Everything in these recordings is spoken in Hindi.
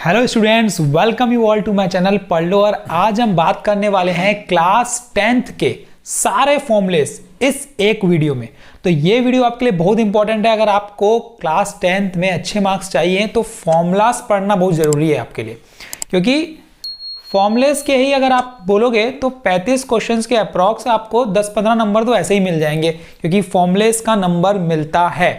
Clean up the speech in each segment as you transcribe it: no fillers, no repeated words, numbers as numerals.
Hello students, welcome you all to my channel पढ़ लो। और आज हम बात करने वाले हैं क्लास 10th के सारे फॉर्मूलेस इस एक वीडियो में। तो ये वीडियो आपके लिए बहुत इंपॉर्टेंट है। अगर आपको क्लास 10th में अच्छे मार्क्स चाहिए तो फॉर्मूलास पढ़ना बहुत ज़रूरी है आपके लिए, क्योंकि फॉर्मूलेस के ही अगर आप बोलोगे तो 35 क्वेश्चंस के अप्रॉक्स आपको 10-15 नंबर तो ऐसे ही मिल जाएंगे, क्योंकि फॉर्मूलेस का नंबर मिलता है।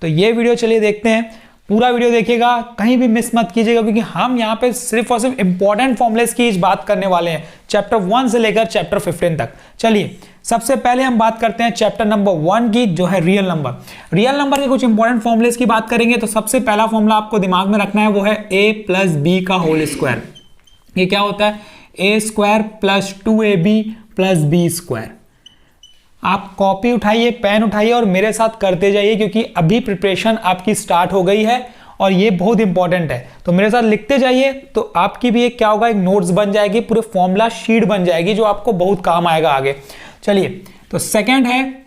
तो ये वीडियो चलिए देखते हैं, पूरा वीडियो देखिएगा, कहीं भी मिस मत कीजिएगा, क्योंकि हम यहाँ पे सिर्फ और सिर्फ इंपॉर्टेंट फॉर्मूलेस की बात करने वाले हैं, चैप्टर 1 से लेकर चैप्टर 15 तक। चलिए सबसे पहले हम बात करते हैं चैप्टर नंबर 1 की, जो है रियल नंबर। रियल नंबर के कुछ इंपॉर्टेंट फॉर्मूलेस की बात करेंगे तो सबसे पहला फॉर्मूला आपको दिमाग में रखना है, वो है a प्लस बी का होल स्क्वायर। ये क्या होता है? a square plus 2ab plus B square. आप कॉपी उठाइए, पेन उठाइए और मेरे साथ करते जाइए, क्योंकि अभी प्रिपरेशन आपकी स्टार्ट हो गई है और ये बहुत इंपॉर्टेंट है। तो मेरे साथ लिखते जाइए, तो आपकी भी एक क्या होगा, एक नोट्स बन जाएगी, पूरे फॉर्मूला शीट बन जाएगी, जो आपको बहुत काम आएगा आगे। चलिए, तो सेकंड है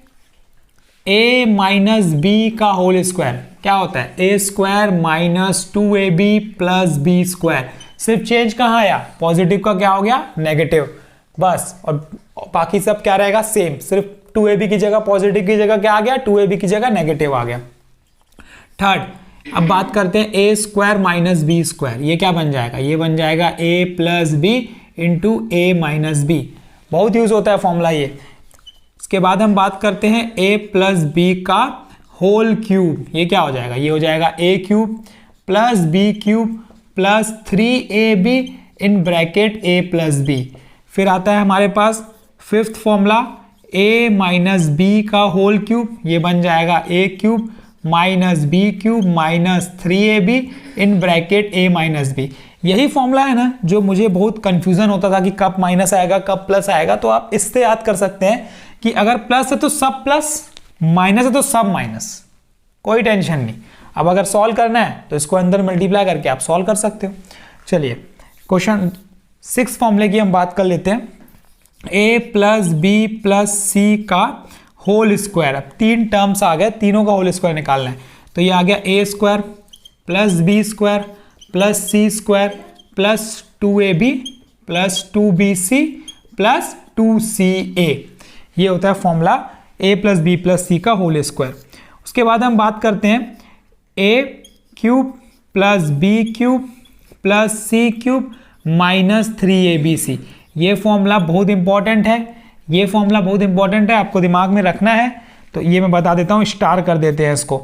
a माइनस बी का होल स्क्वायर। क्या होता है? a square minus 2ab plus B square. सिर्फ चेंज कहाँ आया? पॉजिटिव का क्या हो गया? नेगेटिव, बस। और बाकी सब क्या रहेगा? सेम। सिर्फ 2ab की जगह पॉजिटिव की जगह क्या आ गया? 2ab की जगह नेगेटिव आ गया। थर्ड, अब बात करते हैं a square minus B square. ये क्या बन जाएगा? ये बन जाएगा a plus B into a minus B. बहुत यूज होता है फॉर्मूला ये। इसके बाद हम बात करते हैं a प्लस बी का होल क्यूब। ये क्या हो जाएगा? ये हो जाएगा a cube plus B cube plus 3ab in bracket a plus B. फिर आता है हमारे पास fifth formula, a minus B का होल क्यूब। ये बन जाएगा a cube minus B cube minus 3ab in bracket a minus B. यही फॉर्मूला है ना जो मुझे बहुत कंफ्यूजन होता था कि कब माइनस आएगा कब प्लस आएगा। तो आप इससे याद कर सकते हैं कि अगर प्लस है तो सब प्लस, माइनस है तो सब माइनस, कोई टेंशन नहीं। अब अगर सॉल्व करना है तो इसको अंदर मल्टीप्लाई करके आप सॉल्व कर सकते हो। चलिए क्वेश्चन 6 फॉर्मूले की हम बात कर लेते हैं। a plus B plus C का होल स्क्वायर। अब 3 टर्म्स आ गए, तीनों का होल स्क्वायर निकालना है। तो ये आ गया a square plus B square plus C square plus 2ab plus 2bc plus 2ca। ये होता है formula a plus B plus C का होल स्क्वायर। उसके बाद हम बात करते हैं a cube plus B cube plus C cube minus 3abc। ये फॉर्मूला बहुत इंपॉर्टेंट है, ये फॉर्मूला बहुत इंपॉर्टेंट है, आपको दिमाग में रखना है। तो ये मैं बता देता हूँ, स्टार कर देते हैं इसको।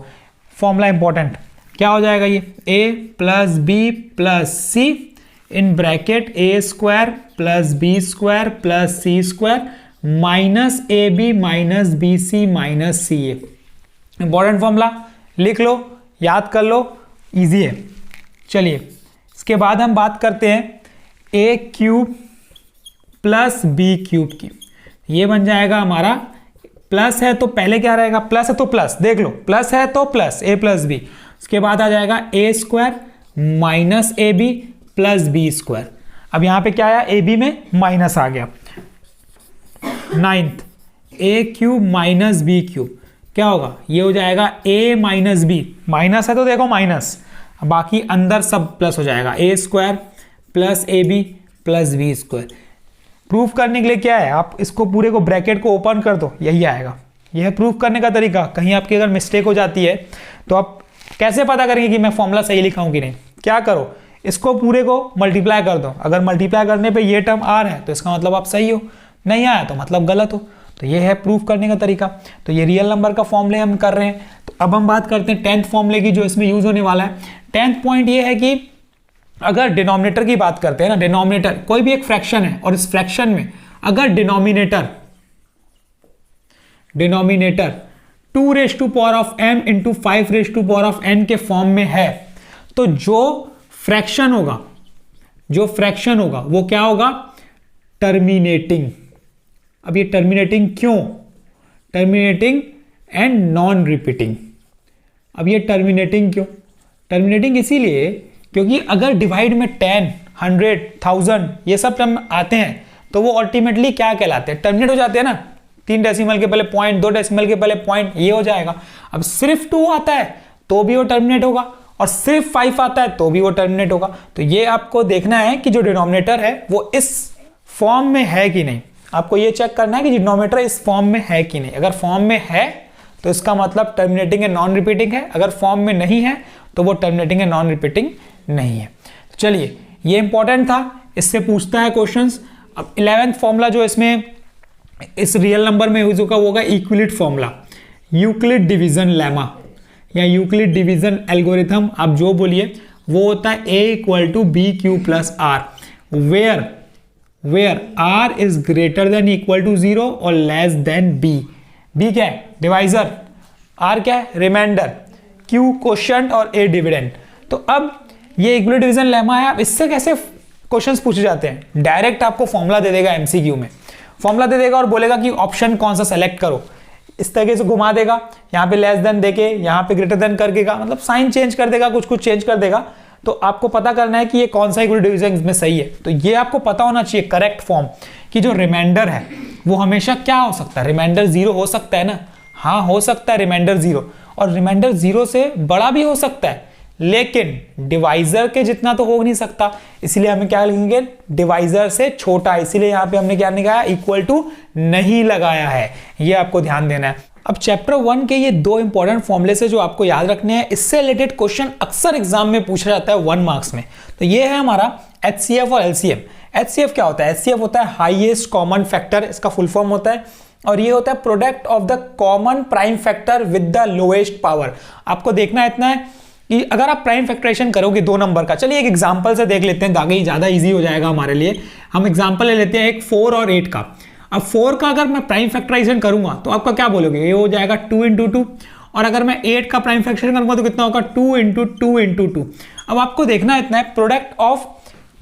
फॉर्मूला इंपॉर्टेंट क्या हो जाएगा? ये a plus B plus C in bracket a square plus B square plus C square minus A B minus B C minus C A. Important formula, लिख लो, याद कर लो, इजी है। चलिए इसके बाद हम बात करते हैं a cube plus B cube की। ये बन जाएगा हमारा, प्लस है तो पहले क्या रहेगा? प्लस है तो प्लस, देख लो, प्लस है तो प्लस a प्लस बी। उसके बाद आ जाएगा a square minus A B plus B square. अब यहाँ पे क्या आया? ए बी में माइनस आ गया। 9th, a cube minus B cube. क्या होगा? ये हो जाएगा a माइनस बी। माइनस है तो देखो माइनस, बाकी अंदर सब प्लस हो जाएगा। a square plus A B plus B square. Proof करने के लिए क्या है? आप इसको पूरे को ब्रैकेट को ओपन कर दो, यही आएगा। यह है प्रूफ करने का तरीका। कहीं आपकी अगर मिस्टेक हो जाती है तो आप कैसे पता करेंगे कि मैं फॉर्मूला सही लिखा हूं कि नहीं? क्या करो, इसको पूरे को मल्टीप्लाई कर दो। अगर मल्टीप्लाई करने पे ये टर्म आ रहा है तो इसका मतलब आप सही हो, नहीं आया तो मतलब गलत हो। तो ये है प्रूफ करने का तरीका। तो ये रियल नंबर का फॉर्मूले हम कर रहे हैं। तो अब हम बात करते हैं 10th फॉर्मूले की, जो इसमें यूज होने वाला है। 10th पॉइंट ये है कि अगर डिनोमिनेटर की बात करते हैं ना, डिनोमिनेटर कोई भी एक फ्रैक्शन है और इस फ्रैक्शन में अगर denominator 2 raise to power of m into 5 raise to power of n के फॉर्म में है, तो जो फ्रैक्शन होगा वो क्या होगा? टर्मिनेटिंग। अब ये टर्मिनेटिंग क्यों? Terminating and non repeating. अब ये टर्मिनेटिंग क्यों? टर्मिनेटिंग इसीलिए क्योंकि अगर डिवाइड में 10, 100, 1000 ये सब टर्म आते हैं तो वो अल्टीमेटली क्या कहलाते हैं? टर्मिनेट हो जाते हैं ना। 3 डेसिमल के पहले पॉइंट, 2 डेसिमल के पहले पॉइंट, ये हो जाएगा। अब सिर्फ 2 आता है तो भी वो टर्मिनेट होगा, और सिर्फ 5 आता है तो भी वो टर्मिनेट होगा। तो ये आपको देखना है कि जो डिनोमिनेटर है वो इस फॉर्म में है कि नहीं। आपको ये चेक करना है कि डिनोमिनेटर इस फॉर्म में है कि नहीं। अगर फॉर्म में है तो इसका मतलब टर्मिनेटिंग एंड नॉन रिपीटिंग है, अगर फॉर्म में नहीं है तो वो टर्मिनेटिंग एंड नॉन रिपीटिंग नहीं है। तो चलिए, ये इंपॉर्टेंट था, इससे पूछता है क्वेश्चंस। अब 11th फॉर्मूला जो इसमें इस रियल नंबर में यूज होगा वो होगा Euclid formula, Euclid division lemma या यूक्लिड डिवीजन एल्गोरिथम, आप जो बोलिए, वो होता है a equal to B Q plus R, where r is greater than equal to 0 और लेस देन b। b क्या है? डिवाइजर, r क्या है? रिमाइंडर, q क्वोशिएंट और a डिविडेंड। तो अब ये यूक्लिड डिवीजन लेमा है। अब इससे कैसे क्वेश्चंस पूछे जाते हैं? डायरेक्ट आपको फॉर्मूला दे देगा, एमसीक्यू में फॉर्मूला दे देगा और बोलेगा कि ऑप्शन कौन सा सेलेक्ट करो, इस तरीके से घुमा देगा, यहाँ पे लेस देन देके यहाँ पे ग्रेटर देन करके का मतलब साइन चेंज कर देगा, कुछ कुछ चेंज कर देगा। तो आपको पता करना है कि ये कौन सा यूक्लिड डिवीजन इसमें सही है। तो ये आपको पता होना चाहिए करेक्ट फॉर्म कि जो रिमाइंडर है वो हमेशा क्या हो सकता है? रिमाइंडर 0 हो सकता है ना? हाँ, हो सकता है रिमाइंडर 0, और रिमाइंडर 0 से बड़ा भी हो सकता है, लेकिन डिवाइजर के जितना तो हो नहीं सकता। इसलिए हमें क्या लिखेंगे? डिवाइजर से छोटा। इसीलिए यहाँ पे हमने क्या लगाया? इक्वल टू नहीं लगाया है। ये आपको ध्यान देना है। अब चैप्टर 1 के ये 2 इंपॉर्टेंट फॉर्मूले से जो आपको याद रखने हैं, इससे रिलेटेड क्वेश्चन अक्सर एग्जाम में पूछा जाता है 1 मार्क्स में। तो ये है हमारा HCF और LCM। HCF क्या होता है? HCF होता है हाईएस्ट कॉमन फैक्टर, इसका फुल फॉर्म होता है, और ये होता है product of the common prime factor with the lowest power. आपको देखना इतना है कि अगर आप प्राइम फैक्टराइजेशन करोगे 2 नंबर का, चलिए एक एग्जांपल से देख लेते हैं ताकि ज़्यादा इजी हो जाएगा हमारे लिए। हम एग्जांपल ले लेते हैं एक 4 और 8 का। अब 4 का अगर मैं प्राइम फैक्टराइजेशन करूंगा तो आपका क्या बोलोगे? ये हो जाएगा 2 × 2, और अगर मैं 8 का प्राइम फैक्टराइजेशन करूंगा तो कितना होगा? 2 × 2 × 2। अब आपको देखना इतना है, product of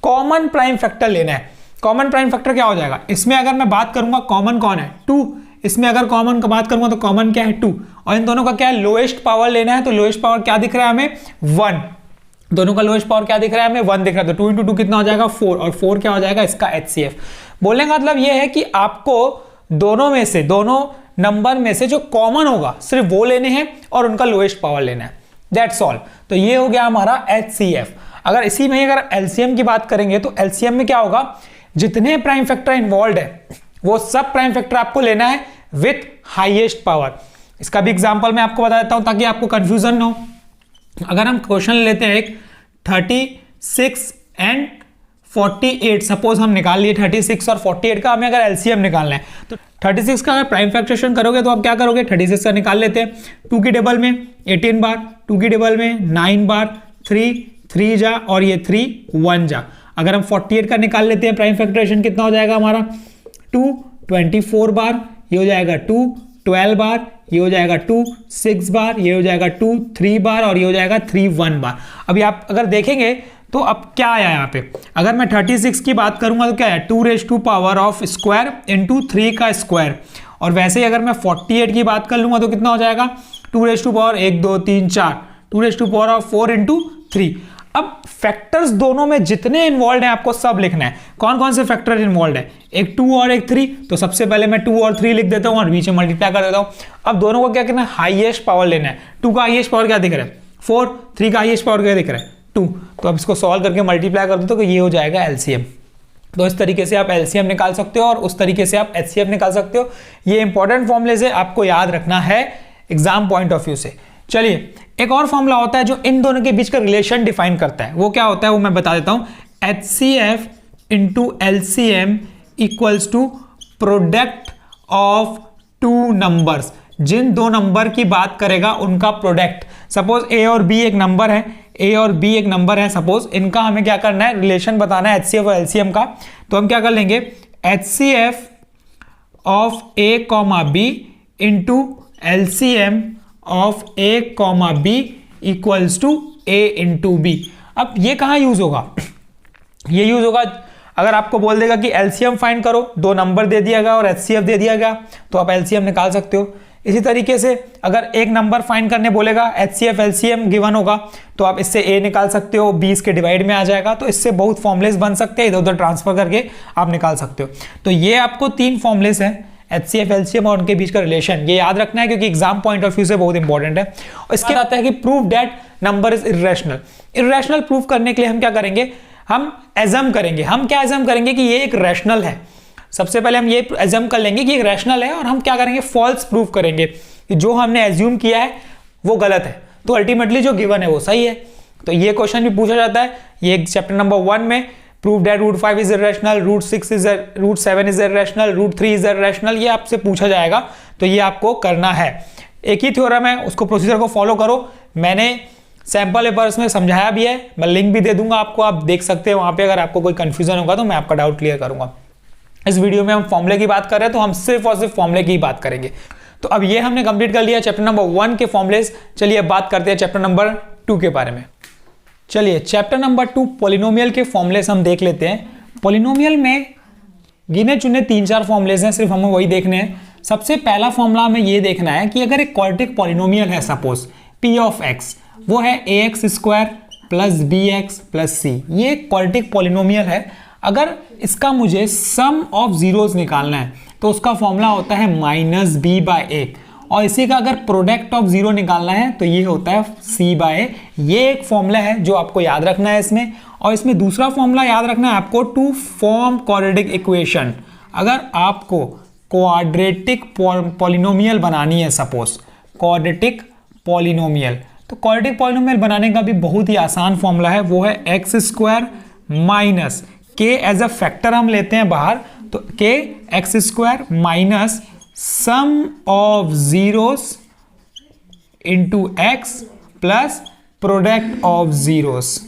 common prime factor लेना है। कॉमन प्राइम फैक्टर क्या हो जाएगा? इसमें अगर मैं बात करूंगा कॉमन कौन है? 2। इसमें अगर कॉमन का बात करूंगा तो कॉमन क्या है? 2। और इन दोनों का क्या है? लोएस्ट पावर लेना है। तो लोएस्ट पावर क्या दिख रहा है हमें? 1। दोनों का लोएस्ट पावर क्या दिख रहा है हमें? 1 दिख रहा है। तो 2 × 2 कितना हो जाएगा? 4, और 4 क्या हो जाएगा? इसका HCF। बोलने का मतलब यह है कि आपको दोनों में से, दोनों नंबर में से जो कॉमन होगा सिर्फ वो लेने हैं और उनका लोएस्ट पावर लेना है। That's all. तो ये हो गया हमारा HCF। अगर इसी में अगर LCM की बात करेंगे तो LCM में क्या होगा? जितने प्राइम फैक्टर इन्वॉल्व है वो सब प्राइम फैक्टर आपको लेना है विथ हाईएस्ट पावर। इसका भी एग्जांपल मैं आपको बता देता हूं ताकि आपको कंफ्यूजन न हो। अगर हम क्वेश्चन लेते हैं एक 36 एंड 48, सपोज हम निकाल लिए 36 और 48 का, हमें अगर LCM निकालना है तो 36 का अगर प्राइम फैक्टराइजेशन करोगे तो आप क्या करोगे? 36 का निकाल लेते हैं, 2 की टेबल में 18 बार, 2 की टेबल में 9 बार, 3 जा और ये 3 1 जा। अगर हम 48 का निकाल लेते हैं प्राइम फैक्टराइजेशन कितना हो जाएगा हमारा? 2 24 बार, ये हो जाएगा 2 12 बार, ये हो जाएगा 2 6 बार, ये हो जाएगा 2 3 बार, और ये हो जाएगा 3 1 बार। अभी आप अगर देखेंगे तो अब क्या आया यहाँ पे? अगर मैं 36 की बात करूंगा तो क्या है? 2 पावर ऑफ स्क्वायर इंटू 3 का स्क्वायर। और वैसे ही अगर मैं 48 की बात कर लूंगा तो कितना हो जाएगा? 2 पावर 1 2 3 4, 2 पावर ऑफ 4 इंटू 3। अब फैक्टर्स दोनों में जितने इन्वॉल्व हैं आपको सब लिखना है। कौन कौन से फैक्टर इन्वॉल्व है? एक 2 और एक 3। तो सबसे पहले मैं 2 और 3 लिख देता हूं और बीच में मल्टीप्लाई कर देता हूं। अब दोनों को क्या करना है? हाईएस्ट पावर लेना है। 2 का हाईएस्ट पावर क्या दिख रहा है? 4। 3 का हाईएस्ट पावर क्या दिख रहा है? 2। तो अब इसको सॉल्व करके मल्टीप्लाई कर दो तो ये हो जाएगा LCM। तो इस तरीके से आप LCM निकाल सकते हो और उस तरीके से आप HCF निकाल सकते हो। ये इंपॉर्टेंट फॉर्मूले से आपको याद रखना है एग्जाम पॉइंट ऑफ व्यू से। चलिए, एक और फॉर्मूला होता है जो इन दोनों के बीच का रिलेशन डिफाइन करता है। वो क्या होता है वो मैं बता देता हूं। HCF into LCM equals to product of 2 numbers. जिन 2 नंबर की बात करेगा उनका प्रोडक्ट। सपोज A और B एक नंबर है, A और B एक नंबर है सपोज, इनका हमें क्या करना है? रिलेशन बताना है HCF और LCM का। तो हम क्या कर लेंगे? HCF of A, B into LCM of A, B equals to A into B। अब ये कहाँ यूज होगा? ये यूज होगा अगर आपको बोल देगा कि LCM फाइंड करो, 2 नंबर दे दिया गया और HCF दे दिया गया तो आप LCM निकाल सकते हो। इसी तरीके से अगर एक नंबर फाइंड करने बोलेगा, HCF LCM गिवन होगा तो आप इससे A निकाल सकते हो, 20 के डिवाइड में आ जाएगा। तो इससे बहुत फॉर्मुलेस बन सकते हैं, इधर उधर ट्रांसफर करके आप निकाल सकते हो। तो ये आपको 3 फॉर्मुलेस हैं HCF LCM और उनके बीच का रिलेशन, ये याद रखना है क्योंकि एग्जाम पॉइंट ऑफ व्यू से बहुत इंपॉर्टेंट है। और इसके बाद आता है कि prove that number is irrational. Irrational prove करने के लिए हम क्या करेंगे, हम एजम करेंगे। हम क्या एजम करेंगे कि ये एक रैशनल है। सबसे पहले हम ये एजम कर लेंगे कि एक रैशनल है और हम क्या करेंगे, फॉल्स प्रूव करेंगे कि जो हमने एज्यूम किया है वो गलत है, तो अल्टीमेटली जो गिवन है वो सही है। तो ये क्वेश्चन भी पूछा जाता है, ये चैप्टर नंबर 1 में prove that root 5 is irrational, root 7 is irrational, root 3 is irrational, ये आपसे पूछा जाएगा, तो ये आपको करना है। एक ही थ्योरम है, उसको प्रोसीजर को फॉलो करो। मैंने सैंपल पेपर्स में समझाया भी है, मैं लिंक भी दे दूंगा आपको, आप देख सकते हैं वहां पे। अगर आपको कोई कंफ्यूजन होगा तो मैं आपका डाउट क्लियर करूंगा। इस वीडियो में हम फॉर्मूले की बात कर रहे हैं तो हम सिर्फ और सिर्फ फॉर्मूले की बात करेंगे। तो अब ये हमने कंप्लीट कर लिया चैप्टर नंबर 1 के फॉर्मूलेस। चलिए अब बात करते हैं चैप्टर नंबर 2 के बारे में। चलिए चैप्टर नंबर 2 पॉलिनोमियल के फॉर्मूलेस हम देख लेते हैं। पॉलिनोमियल में गिने चुने 3-4 फॉर्मूलेस हैं, सिर्फ हमें वही देखने हैं। सबसे पहला फॉर्मूला हमें ये देखना है कि अगर एक क्वाड्रेटिक पॉलिनोमियल है, सपोज p ऑफ x, वो है ax² plus bx plus c, ये क्वाड्रेटिक पॉलिनोमियल है। अगर इसका मुझे सम ऑफ जीरोस निकालना है तो उसका फॉर्मूला होता है -b/a, और इसी का अगर प्रोडक्ट ऑफ जीरो निकालना है तो ये होता है c/a। ये एक फॉर्मूला है जो आपको याद रखना है इसमें। और इसमें दूसरा फॉर्मूला याद रखना है आपको, टू फॉर्म क्वाड्रेटिक इक्वेशन। अगर आपको क्वाड्रेटिक पॉलिनोमियल बनानी है, सपोज क्वाड्रेटिक पॉलिनोमियल, तो क्वाड्रेटिक पॉलिनोमियल बनाने का भी बहुत ही आसान फॉर्मूला है, वो है x² minus k as a factor हम लेते हैं बाहर, तो k x² minus sum of zeros into x plus product of zeros.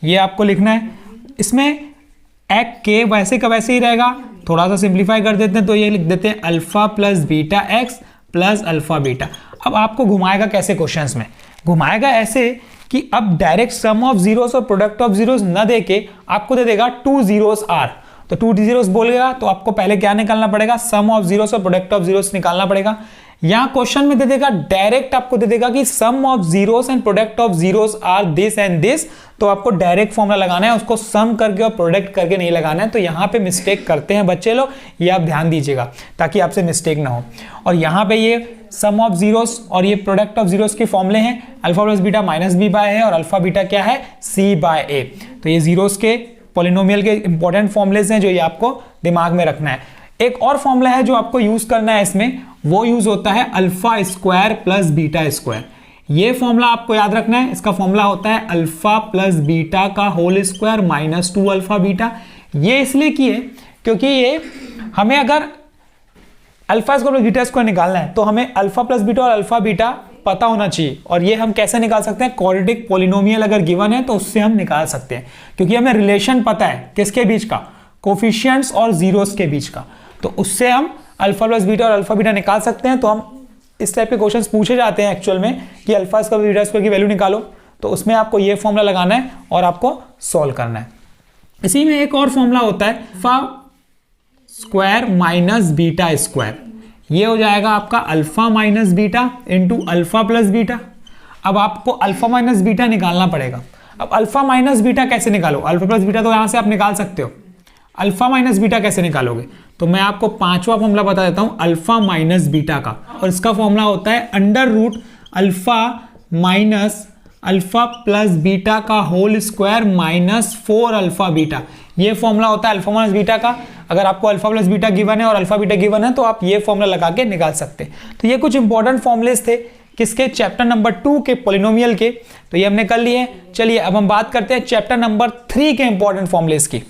ये आपको लिखना है। इसमें एक k वैसे का वैसे ही रहेगा, थोड़ा सा सिंप्लीफाई कर देते हैं तो ये लिख देते हैं alpha plus beta x plus alpha beta. अब आपको घुमाएगा कैसे, क्वेश्चंस में घुमाएगा ऐसे कि अब डायरेक्ट सम ऑफ जीरोस और प्रोडक्ट ऑफ जीरोस न देके आपको दे देगा 2 जीरोस आर, तो 2 जीरोस बोलेगा तो आपको पहले क्या निकालना पड़ेगा, सम ऑफ जीरोस और प्रोडक्ट ऑफ जीरोस निकालना पड़ेगा। यहां क्वेश्चन में दे देगा डायरेक्ट, आपको दे देगा कि sum of zeros and product of zeros are this and this, तो आपको डायरेक्ट फॉर्मूला लगाना है, उसको सम करके और प्रोडक्ट करके नहीं लगाना है। तो यहां पे मिस्टेक करते हैं बच्चे लोग, ये आप ध्यान दीजिएगा ताकि आपसे मिस्टेक ना हो। और यहां पे ये सम ऑफ जीरोस और ये प्रोडक्ट ऑफ जीरोस के फॉर्मूले हैं, alpha plus beta minus b by है और अल्फा बीटा क्या है, c/a। तो ये जीरोस के पॉलिनोमियल के इंपॉर्टेंट फॉर्मूलेस हैं जो ये आपको दिमाग में रखना है। एक और फॉर्मूला है जो आपको यूज करना है इसमें, वो यूज होता है अल्फा² प्लस बीटा²। ये फॉर्मूला आपको याद रखना है। इसका फॉर्मूला होता है अल्फा प्लस बीटा का whole square minus 2 alpha beta. ये इसलिए किए क्योंकि ये हमें अगर alpha square plus beta square निकालना है तो हमें अल्फा प्लस बीटा और अल्फा बीटा पता होना चाहिए। और ये हम कैसे निकाल सकते हैं, क्वाड्रेटिक पॉलिनोमियल अगर गिवन है तो उससे हम निकाल सकते हैं, क्योंकि हमें रिलेशन पता है किसके बीच का, कोफिशिएंट्स और जीरोस के बीच का, तो उससे हम अल्फा प्लस बीटा और अल्फा बीटा निकाल सकते हैं। तो हम इस टाइप के क्वेश्चंस पूछे जाते हैं एक्चुअल में कि अल्फा स्क्वायर बीटा स्क्वायर की वैल्यू निकालो, तो उसमें आपको ये फॉर्मूला लगाना है और आपको सॉल्व करना है। इसी में एक और फॉर्मूला होता है alpha square minus beta square. ये हो जाएगा आपका alpha minus beta into alpha plus beta. अब आपको अल्फा माइनस बीटा निकालना पड़ेगा। अब अल्फा माइनस बीटा कैसे निकालो, अल्फा प्लस बीटा तो यहां से आप निकाल सकते हो, अल्फा माइनस बीटा कैसे निकालोगे, तो मैं आपको 5वां फॉर्मूला बता देता हूं अल्फा माइनस बीटा का, और इसका फॉर्मूला होता है under root alpha minus alpha plus beta का whole square minus 4 alpha beta. ये फॉर्मूला होता है अल्फा माइनस बीटा का। अगर आपको अल्फा प्लस बीटा गिवन है और अल्फा बीटा गिवन है तो आप ये फॉर्मूला लगा के निकाल सकते हैं। तो ये कुछ इंपॉर्टेंट फॉर्मूलेस थे किसके, चैप्टर नंबर 2 के पॉलिनोमियल के, तो ये हमने कर लिए। चलिए अब हम बात करते हैं चैप्टर नंबर 3 के इंपॉर्टेंट फॉर्मूलेस की।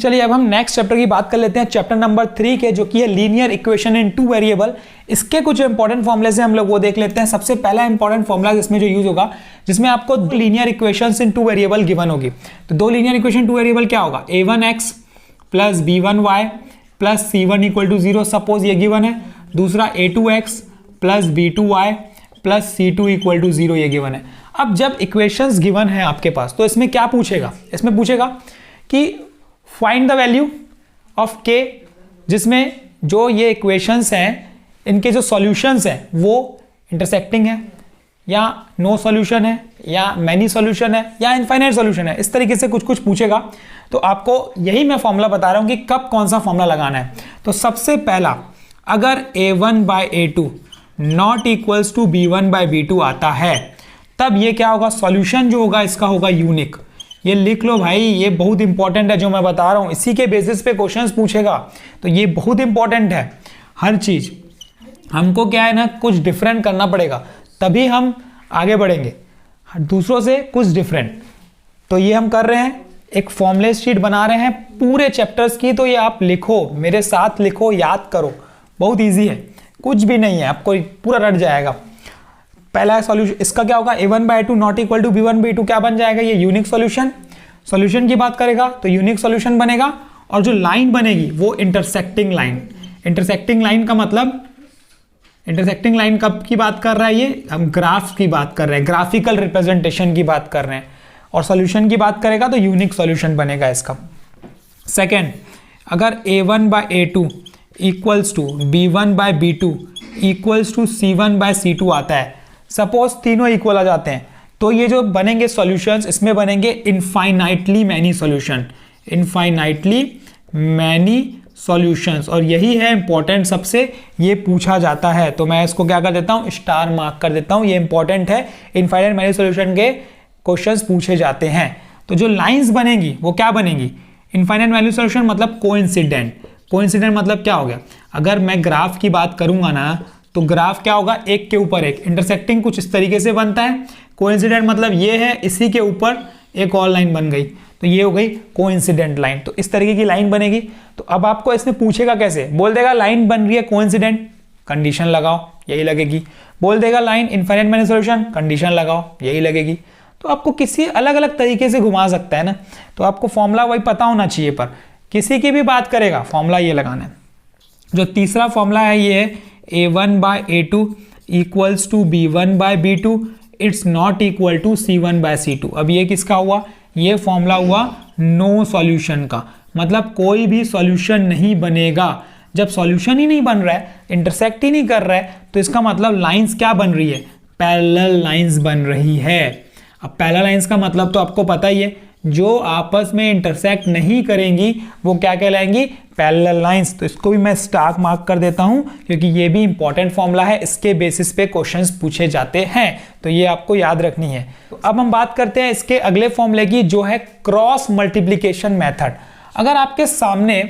चलिए अब हम नेक्स्ट चैप्टर की बात कर लेते हैं, चैप्टर नंबर 3 के, जो कि है लीनियर इक्वेशन इन 2 वेरिएबल। इसके कुछ इंपॉर्टेंट फॉर्मूलेस हैं, हम लोग वो देख लेते हैं। सबसे पहला इंपॉर्टेंट फॉर्मूला जिसमें जो यूज होगा, जिसमें आपको लीनियर इक्वेशंस इन 2 वेरिएबल गिवन होगी। तो 2 लीनियर इक्वेशन 2 वेरिएबल क्या होगा, a1x plus b1y plus c1 equal to 0, suppose ये गिवन है। दूसरा a2x plus b2y plus c2 equal to 0, ये गिवन है। अब जब इक्वेशंस गिवन है आपके पास तो इसमें क्या पूछेगा, इसमें पूछेगा कि find the value of k, जिसमें जो ये इक्वेशंस हैं इनके जो सॉल्यूशंस हैं वो इंटरसेक्टिंग है या नो सॉल्यूशन है या मैनी सॉल्यूशन है या इनफाइनाइट सॉल्यूशन है, इस तरीके से कुछ कुछ पूछेगा। तो आपको यही मैं फॉर्मूला बता रहा हूं कि कब कौन सा फॉर्मूला लगाना है। तो सबसे पहला, अगर a1/a2 not equals to b1/b2 आता है, तब ये क्या होगा, सॉल्यूशन जो होगा इसका होगा यूनिक। ये लिख लो भाई, ये बहुत इंपॉर्टेंट है जो मैं बता रहा हूं, इसी के बेसिस पे क्वेश्चंस पूछेगा। तो ये बहुत इंपॉर्टेंट है, हर चीज हमको क्या है ना, कुछ डिफरेंट करना पड़ेगा, तभी हम आगे बढ़ेंगे दूसरों से कुछ डिफरेंट। तो ये हम कर रहे हैं, एक फॉर्मूले शीट बना रहे हैं पूरे चैप्टर्स की। तो ये आप लिखो, मेरे साथ लिखो, याद करो, बहुत इजी है, कुछ भी नहीं है, आपको पूरा रट जाएगा। पहला सॉल्यूशन इसका क्या होगा, a1/a2 not equal to b1/b2 क्या बन जाएगा, ये यूनिक सॉल्यूशन। सॉल्यूशन की बात करेगा तो यूनिक सॉल्यूशन बनेगा, और जो लाइन बनेगी वो इंटरसेक्टिंग लाइन। इंटरसेक्टिंग लाइन का मतलब, इंटरसेक्टिंग लाइन कब की बात कर रहा है, ये हम ग्राफ की बात कर रहे हैं, ग्राफिकल रिप्रेजेंटेशन की बात कर रहे हैं। और सॉल्यूशन की बात करेगा तो यूनिक सॉल्यूशन बनेगा इसका। सेकेंड, अगर a1/a2 equals to b1/b2 equals to c1/c2 आता है, सपोज तीनों इक्वल आ जाते हैं, तो ये जो बनेंगे सॉल्यूशंस, इसमें बनेंगे infinitely many solution, infinitely many solutions. और यही है इंपॉर्टेंट, सबसे ये पूछा जाता है। तो मैं इसको क्या कर देता हूँ, स्टार मार्क कर देता हूँ, ये इंपॉर्टेंट है, इनफाइनाइट मैनी सॉल्यूशन के क्वेश्चंस पूछे जाते हैं। तो जो लाइंस बनेंगी वो क्या बनेंगी, इनफाइनाइट मैनी सॉल्यूशन मतलब कोइंसिडेंट। कोइंसिडेंट मतलब क्या हो गया, अगर मैं ग्राफ की बात करूंगा ना, तो ग्राफ क्या होगा, एक के ऊपर एक, इंटरसेक्टिंग कुछ इस तरीके से बनता है। कोइंसिडेंट मतलब ये है, इसी के ऊपर एक और लाइन बन गई, तो ये हो गई कोइंसिडेंट लाइन। तो इस तरीके की लाइन बनेगी। तो अब आपको इसमें पूछेगा कैसे, बोल देगा लाइन बन रही है कोइंसिडेंट, कंडीशन लगाओ, यही लगेगी। बोल देगा line infinite many solution, condition लगाओ, यही लगेगी। तो आपको किसी अलग अलग तरीके से घुमा सकता है ना, तो आपको फॉर्मूला वही पता होना चाहिए, पर किसी की भी बात करेगा फॉर्मूला ये लगाना है। जो तीसरा फॉर्मूला है ये है a1/a2 equals to b1/b2 it's not equal to c1/c2। अब ये किसका हुआ, ये फॉर्मूला हुआ नो सॉल्यूशन का, मतलब कोई भी सॉल्यूशन नहीं बनेगा। जब सॉल्यूशन ही नहीं बन रहा है, इंटरसेक्ट ही नहीं कर रहा है, तो इसका मतलब लाइंस क्या बन रही है, पैरेलल लाइंस बन रही है। अब पैरेलल लाइंस का मतलब तो आपको पता ही है, जो आपस में इंटरसेक्ट नहीं करेंगी वो क्या कहलाएंगी, पैरेलल लाइंस। तो इसको भी मैं स्टार मार्क कर देता हूं, क्योंकि ये भी इंपॉर्टेंट फॉर्मूला है, इसके बेसिस पे क्वेश्चंस पूछे जाते हैं, तो ये आपको याद रखनी है। तो अब हम बात करते हैं इसके अगले फॉर्मूले की, जो है क्रॉस मल्टीप्लीकेशन मेथड। अगर आपके सामने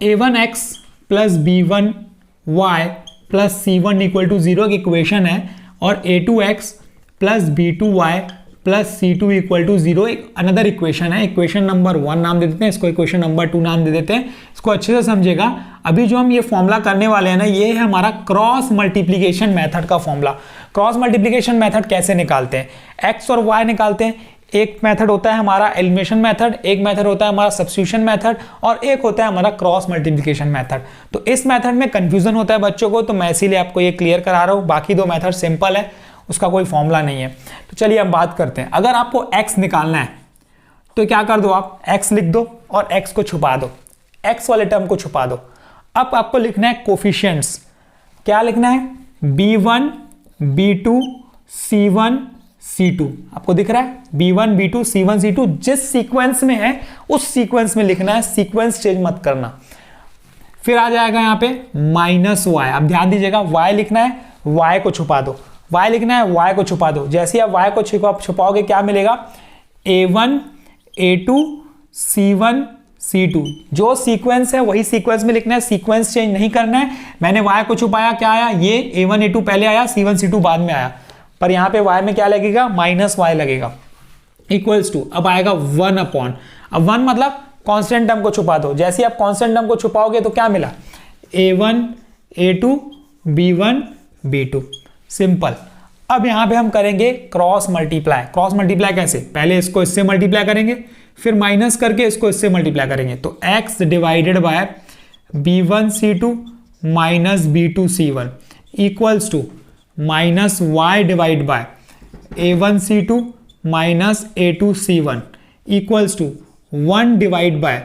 a1x plus b1y plus c1 equal to 0 की इक्वेशन है, और a2x plus b2y plus c2 equal to 0 एक अनदर इक्वेशन है, इक्वेशन नंबर 1 नाम दे देते हैं इसको, इक्वेशन नंबर 2 नाम दे देते हैं। इसको अच्छे से समझेगा। अभी जो हम ये फॉर्मूला करने वाले हैं ना, ये है हमारा क्रॉस मल्टीप्लीकेशन मेथड का फॉर्मूला। क्रॉस मल्टीप्लीकेशन मेथड कैसे निकालते हैं, x और y निकालते हैं। एक मेथड होता है हमारा एलिमिनेशन मेथड, एक मेथड होता है हमारा सब्स्टिट्यूशन मेथड, और एक होता है हमारा क्रॉस मल्टीप्लिकेशन मेथड। तो इस मेथड में कंफ्यूजन होता है बच्चों को, तो मैं इसीलिए आपको ये क्लियर करा रहा हूँ। बाकी दो मेथड सिंपल है, उसका कोई फॉर्मूला नहीं है। तो चलिए हम बात करते हैं। अगर आपको x निकालना है तो क्या कर दो, आप x लिख दो और x को छुपा दो, x वाले टर्म को छुपा दो। अब आपको लिखना है कोफिशिएंट्स। क्या लिखना है, b1 b2 c1 c2। आपको दिख रहा है b1 b2 c1 c2, जिस सीक्वेंस में है उस सीक्वेंस में लिखना है, सीक्वेंस चेंज मत करना। फिर आ जाएगा यहाँ पे -y। अब ध्यान दीजिएगा, y लिखना है, y को छुपा दो, y लिखना है, y को छुपा दो। जैसे आप y को छुपाओगे क्या मिलेगा, a1 a2 c1 c2। जो सीक्वेंस है वही सीक्वेंस में लिखना है, सीक्वेंस चेंज नहीं करना है। मैंने y को छुपाया, क्या आया, ये a1 a2 पहले आया, c1 c2 बाद में आया, पर यहाँ पे y में क्या लगेगा, -y लगेगा, इक्वल्स टू। अब आएगा 1 अपॉन, अब 1 मतलब कांस्टेंट टर्म को छुपा दो। जैसे आप कांस्टेंट टर्म को छुपाओगे तो क्या मिला, a1 a2 b1 b2, simple. अब यहां पे हम करेंगे क्रॉस मल्टीप्लाई। क्रॉस मल्टीप्लाई कैसे, पहले इसको इससे मल्टीप्लाई करेंगे, फिर माइनस करके इसको इससे मल्टीप्लाई करेंगे। तो x divided by b1 c2 minus b2 c1 equals to minus y divide by a1 c2 minus a2 c1 equals to 1 divide by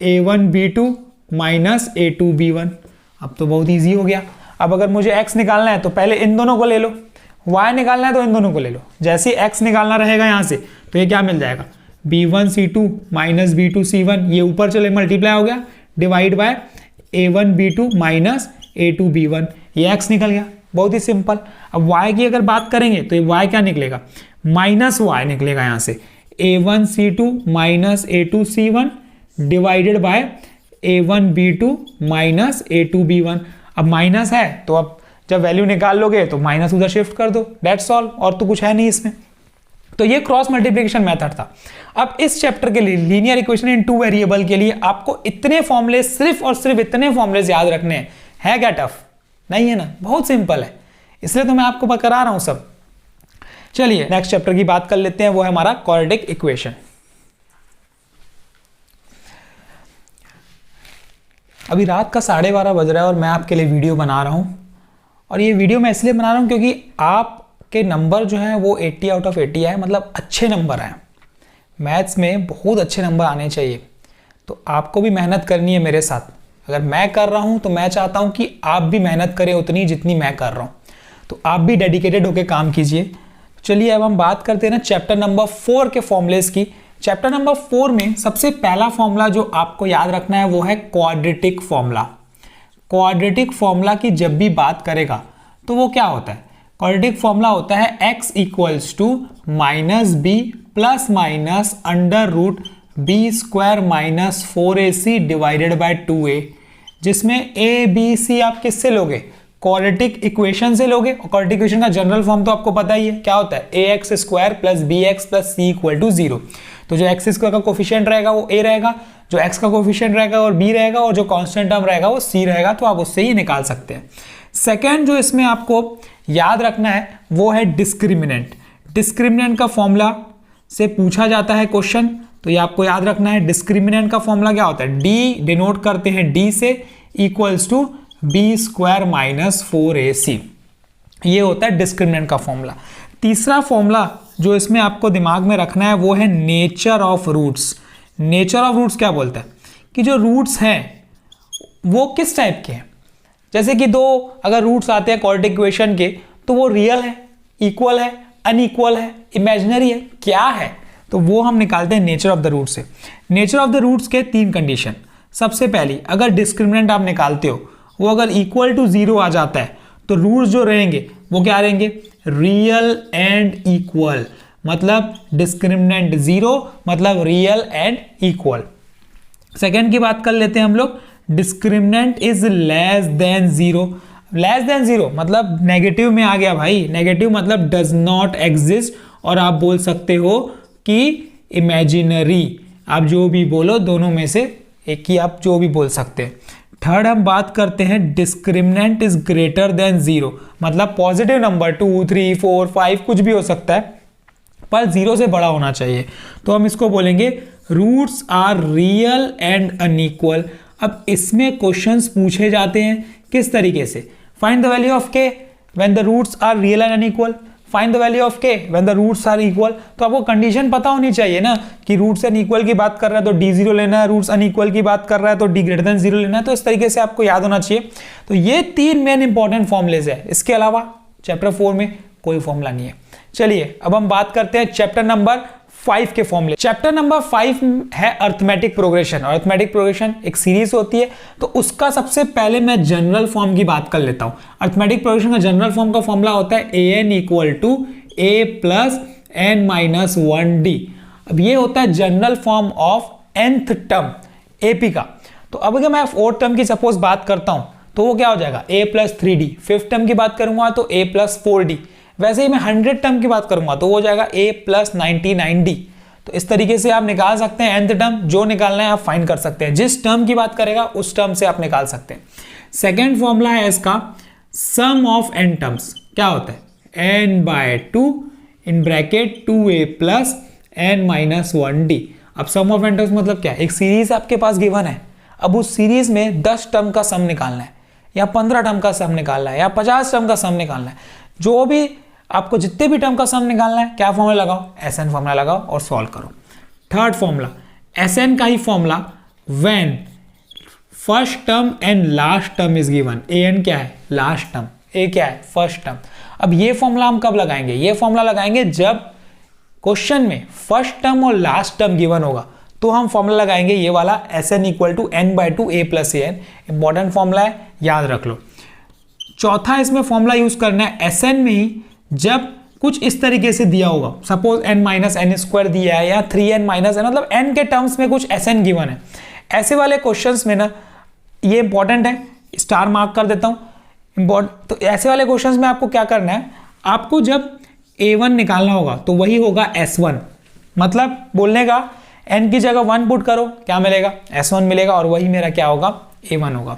a1 b2 minus a2 b1। अब तो बहुत इजी हो गया। अब अगर मुझे x निकालना है तो पहले इन दोनों को ले लो, y निकालना है तो इन दोनों को ले लो। जैसे ही x निकालना रहेगा यहाँ से तो ये क्या मिल जाएगा, b1c2 माइनस b2c1, ये ऊपर चले मल्टीप्लाई हो गया, divide by a1b2 minus a2b1, ये x निकल गया। बहुत ही सिंपल। अब y की अगर बात करेंगे तो ये y क्या निकलेगा, माइनस y निकलेगा यहाँ से, a1c2 minus a2c1 divided by a1b2 minus a2b1। अब माइनस है तो अब जब वैल्यू निकाल लोगे तो माइनस उधर शिफ्ट कर दो, दैट्स ऑल, और तो कुछ है नहीं इसमें। तो ये क्रॉस मल्टीप्लिकेशन मेथड था। अब इस चैप्टर के लिए linear equation in two variable के लिए आपको इतने फॉर्मूले, सिर्फ और सिर्फ इतने फॉर्मूले याद रखने हैं। है क्या टफ? नहीं है ना, बहुत सिंपल है, इसलिए तो मैं आपको करा रहा हूं सब। चलिए नेक्स्ट चैप्टर की बात कर लेते हैं, वो है हमारा क्वाड्रेटिक इक्वेशन। अभी रात का 12:30 बज रहा है और मैं आपके लिए वीडियो बना रहा हूं, और ये वीडियो मैं इसलिए बना रहा हूं क्योंकि आपके नंबर जो हैं वो 80 आउट ऑफ 80 आए, मतलब अच्छे नंबर आए। मैथ्स में बहुत अच्छे नंबर आने चाहिए, तो आपको भी मेहनत करनी है मेरे साथ। अगर मैं कर रहा हूं तो मैं चाहता हूं कि आप भी मेहनत करें उतनी जितनी मैं कर रहा हूं, तो आप भी डेडिकेटेड होकर काम कीजिए। चलिए अब हम बात करते हैं ना चैप्टर नंबर 4 के फॉर्मूलेस की। चैप्टर नंबर 4 में सबसे पहला फॉर्मूला जो आपको याद रखना है वो है क्वाड्रेटिक फॉर्मूला। क्वाड्रेटिक फॉर्मूला की जब भी बात करेगा तो वो क्या होता है, क्वाड्रेटिक फॉर्मूला होता है x equals to minus B plus minus under root B square minus 4ac divided by 2a, जिसमें a b c आप किससे लोगे, क्वाड्रेटिक इक्वेशन से लोगे। और क्वाड्रेटिक इक्वेशन का जनरल फॉर्म तो आपको पता ही है, क्या होता है, ax square plus bx plus c equal to 0। तो जो x स्क्वायर का कोफिशिएंट रहेगा वो a रहेगा, जो x का कोफिशिएंट रहेगा और b रहेगा, और जो कांस्टेंट टर्म रहेगा वो c रहेगा। तो आप उससे ही निकाल सकते हैं। सेकेंड जो इसमें आपको याद रखना है वो है डिस्क्रिमिनेंट। डिस्क्रिमिनेंट का फॉर्मूला से पूछा जाता है क्वेश्चन, तो ये आपको याद रखना है। डिस्क्रिमिनेंट का फॉर्मूला क्या होता है, d डिनोट करते हैं d से, equals to B square minus 4ac, ये होता है डिस्क्रिमिनेंट का फॉर्मूला। तीसरा फॉर्मूला जो इसमें आपको दिमाग में रखना है वो है nature of roots. Nature of roots क्या बोलता है कि जो रूट्स हैं वो किस टाइप के हैं। जैसे कि दो अगर रूट्स आते हैं क्वाड्रेटिक इक्वेशन के, तो वो रियल है, इक्वल है, अनइक्वल है, इमेजिनरी है, क्या है, तो वो हम निकालते हैं नेचर ऑफ द रूट से। नेचर ऑफ द रूट्स के 3 कंडीशन। सबसे पहली, अगर डिस्क्रिमिनेंट आप निकालते हो वो अगर इक्वल टू 0 आ जाता है तो रूट्स जो रहेंगे वो क्या रहेंगे, रियल एंड इक्वल, मतलब डिस्क्रिमिनेंट 0 मतलब रियल एंड इक्वल। सेकेंड की बात कर लेते हैं हम लोग, discriminant is less than 0। Less than 0 मतलब नेगेटिव में आ गया भाई, नेगेटिव मतलब डज नॉट एग्जिस्ट, और आप बोल सकते हो कि इमेजिनरी, आप जो भी बोलो दोनों में से एक ही आप जो भी बोल सकते हैं। थर्ड हम बात करते हैं डिस्क्रिमिनेंट इज ग्रेटर देन 0, मतलब पॉजिटिव नंबर 2 3 4 5 कुछ भी हो सकता है, पर 0 से बड़ा होना चाहिए, तो हम इसको बोलेंगे roots are real and unequal. अब इसमें क्वेश्चंस पूछे जाते हैं किस तरीके से, find the value of k when the roots are real and unequal, find the value of k when the roots are equal. तो आपको कंडीशन पता होनी चाहिए ना कि रूट्स अनइक्वल की बात कर रहा है तो d0 लेना है, रूट्स अनइक्वल की बात कर रहा है तो d ग्रेटर देन 0 लेना है। तो इस तरीके से आपको याद होना चाहिए। तो ये 3 मेन इंपॉर्टेंट फॉर्मुलेज है, इसके अलावा चैप्टर 4 में कोई फॉर्मूला नहीं है। चलिए अब हम बात करते हैं चैप्टर नंबर 5 के फॉर्मूले। चैप्टर नंबर 5 है अर्थमेटिक प्रोग्रेशन, और अर्थमेटिक प्रोग्रेशन एक सीरीज होती है, तो उसका सबसे पहले मैं जनरल फॉर्म की बात कर लेता हूं। अर्थमेटिक प्रोग्रेशन का जनरल फॉर्म का फॉर्मूला होता है an equal to a plus n minus 1d। अब ये होता है general form of nth term AP का। तो अब अगर मैं 4th टर्म की सपोज बात करता हूं तो वो क्या हो जाएगा, a plus 3d। 5th term की बात करूंगा तो a प्लस 4d। वैसे ही मैं 100 टर्म की बात करूंगा तो वो हो जाएगा a प्लस 99d। तो इस तरीके से आप निकाल सकते हैं nth टर्म, जो निकालना है आप फाइंड कर सकते हैं, जिस टर्म की बात करेगा उस टर्म से आप निकाल सकते हैं। सेकेंड फॉर्मूला है इसका सम ऑफ n टर्म्स, क्या होता है n by 2 in bracket 2a plus n minus 1d। अब सम ऑफ n टर्म्स मतलब क्या है, एक सीरीज आपके पास गिवन है, अब उस सीरीज में 10 टर्म का सम निकालना है, या 15 टर्म का सम निकालना है, या 50 टर्म का सम निकालना है, जो भी आपको जितने भी टर्म का सम निकालना है, क्या फॉर्मूला लगाओ, SN फॉर्मूला लगाओ और सॉल्व करो। थर्ड फॉर्मूला SN का ही formula, when first term and last term is given. AN क्या है, लास्ट टर्म, A क्या है, फर्स्ट टर्म। अब ये फॉर्मूला हम कब लगाएंगे, ये फॉर्मूला लगाएंगे जब क्वेश्चन में फर्स्ट टर्म और लास्ट टर्म गिवन होगा, तो हम फॉर्मूला लगाएंगे ये वाला Sn equal to n/2 a plus an। Important formula है, याद रख लो। चौथा इसमें फॉर्मूला यूज करना है Sn में ही जब कुछ इस तरीके से दिया होगा, suppose n minus N square दिया है या 3n माइनस n, मतलब n के टर्म्स में कुछ Sn गिवन है। ऐसे वाले क्वेश्चंस में ना, ये इंपॉर्टेंट है, स्टार मार्क कर देता हूं इम्पोर्टेंट। तो ऐसे वाले क्वेश्चंस में आपको क्या करना है, आपको जब a1 निकालना होगा तो वही होगा S1, मतलब बोलने का n की जगह 1 पुट करो, क्या मिलेगा, S1 मिलेगा, और वही मेरा क्या होगा, A1 होगा।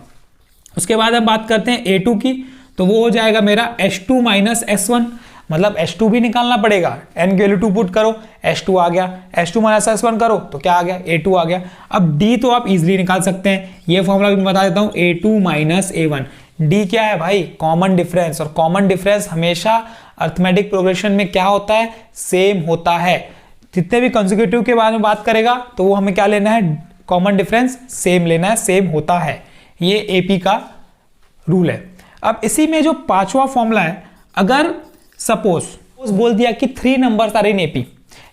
उसके बाद अब बात करते हैं A2 की, तो वो हो जाएगा मेरा S2 माइनस S1, मतलब S2 भी निकालना पड़ेगा, n की वैल्यू 2 पुट करो, S2 आ गया, S2 माइनस S1 करो तो क्या आ गया, A2 आ गया। अब D तो आप इजीली निकाल सकते हैं, ये फॉर्मूला भी बता देता हूं, A2 माइनस A1। D क्या है भाई, कॉमन डिफरेंस, और कॉमन डिफरेंस हमेशा अर्थमेटिक प्रोग्रेशन में क्या होता है, सेम होता है। जितने भी कंसेक्यूटिव के बारे में बात करेगा तो वो हमें क्या लेना है, कॉमन डिफरेंस सेम लेना है, सेम होता है, ये एपी का रूल है। अब इसी में जो पांचवा फॉर्मूला है, अगर सपोज बोल दिया कि 3 नंबर्स आर इन एपी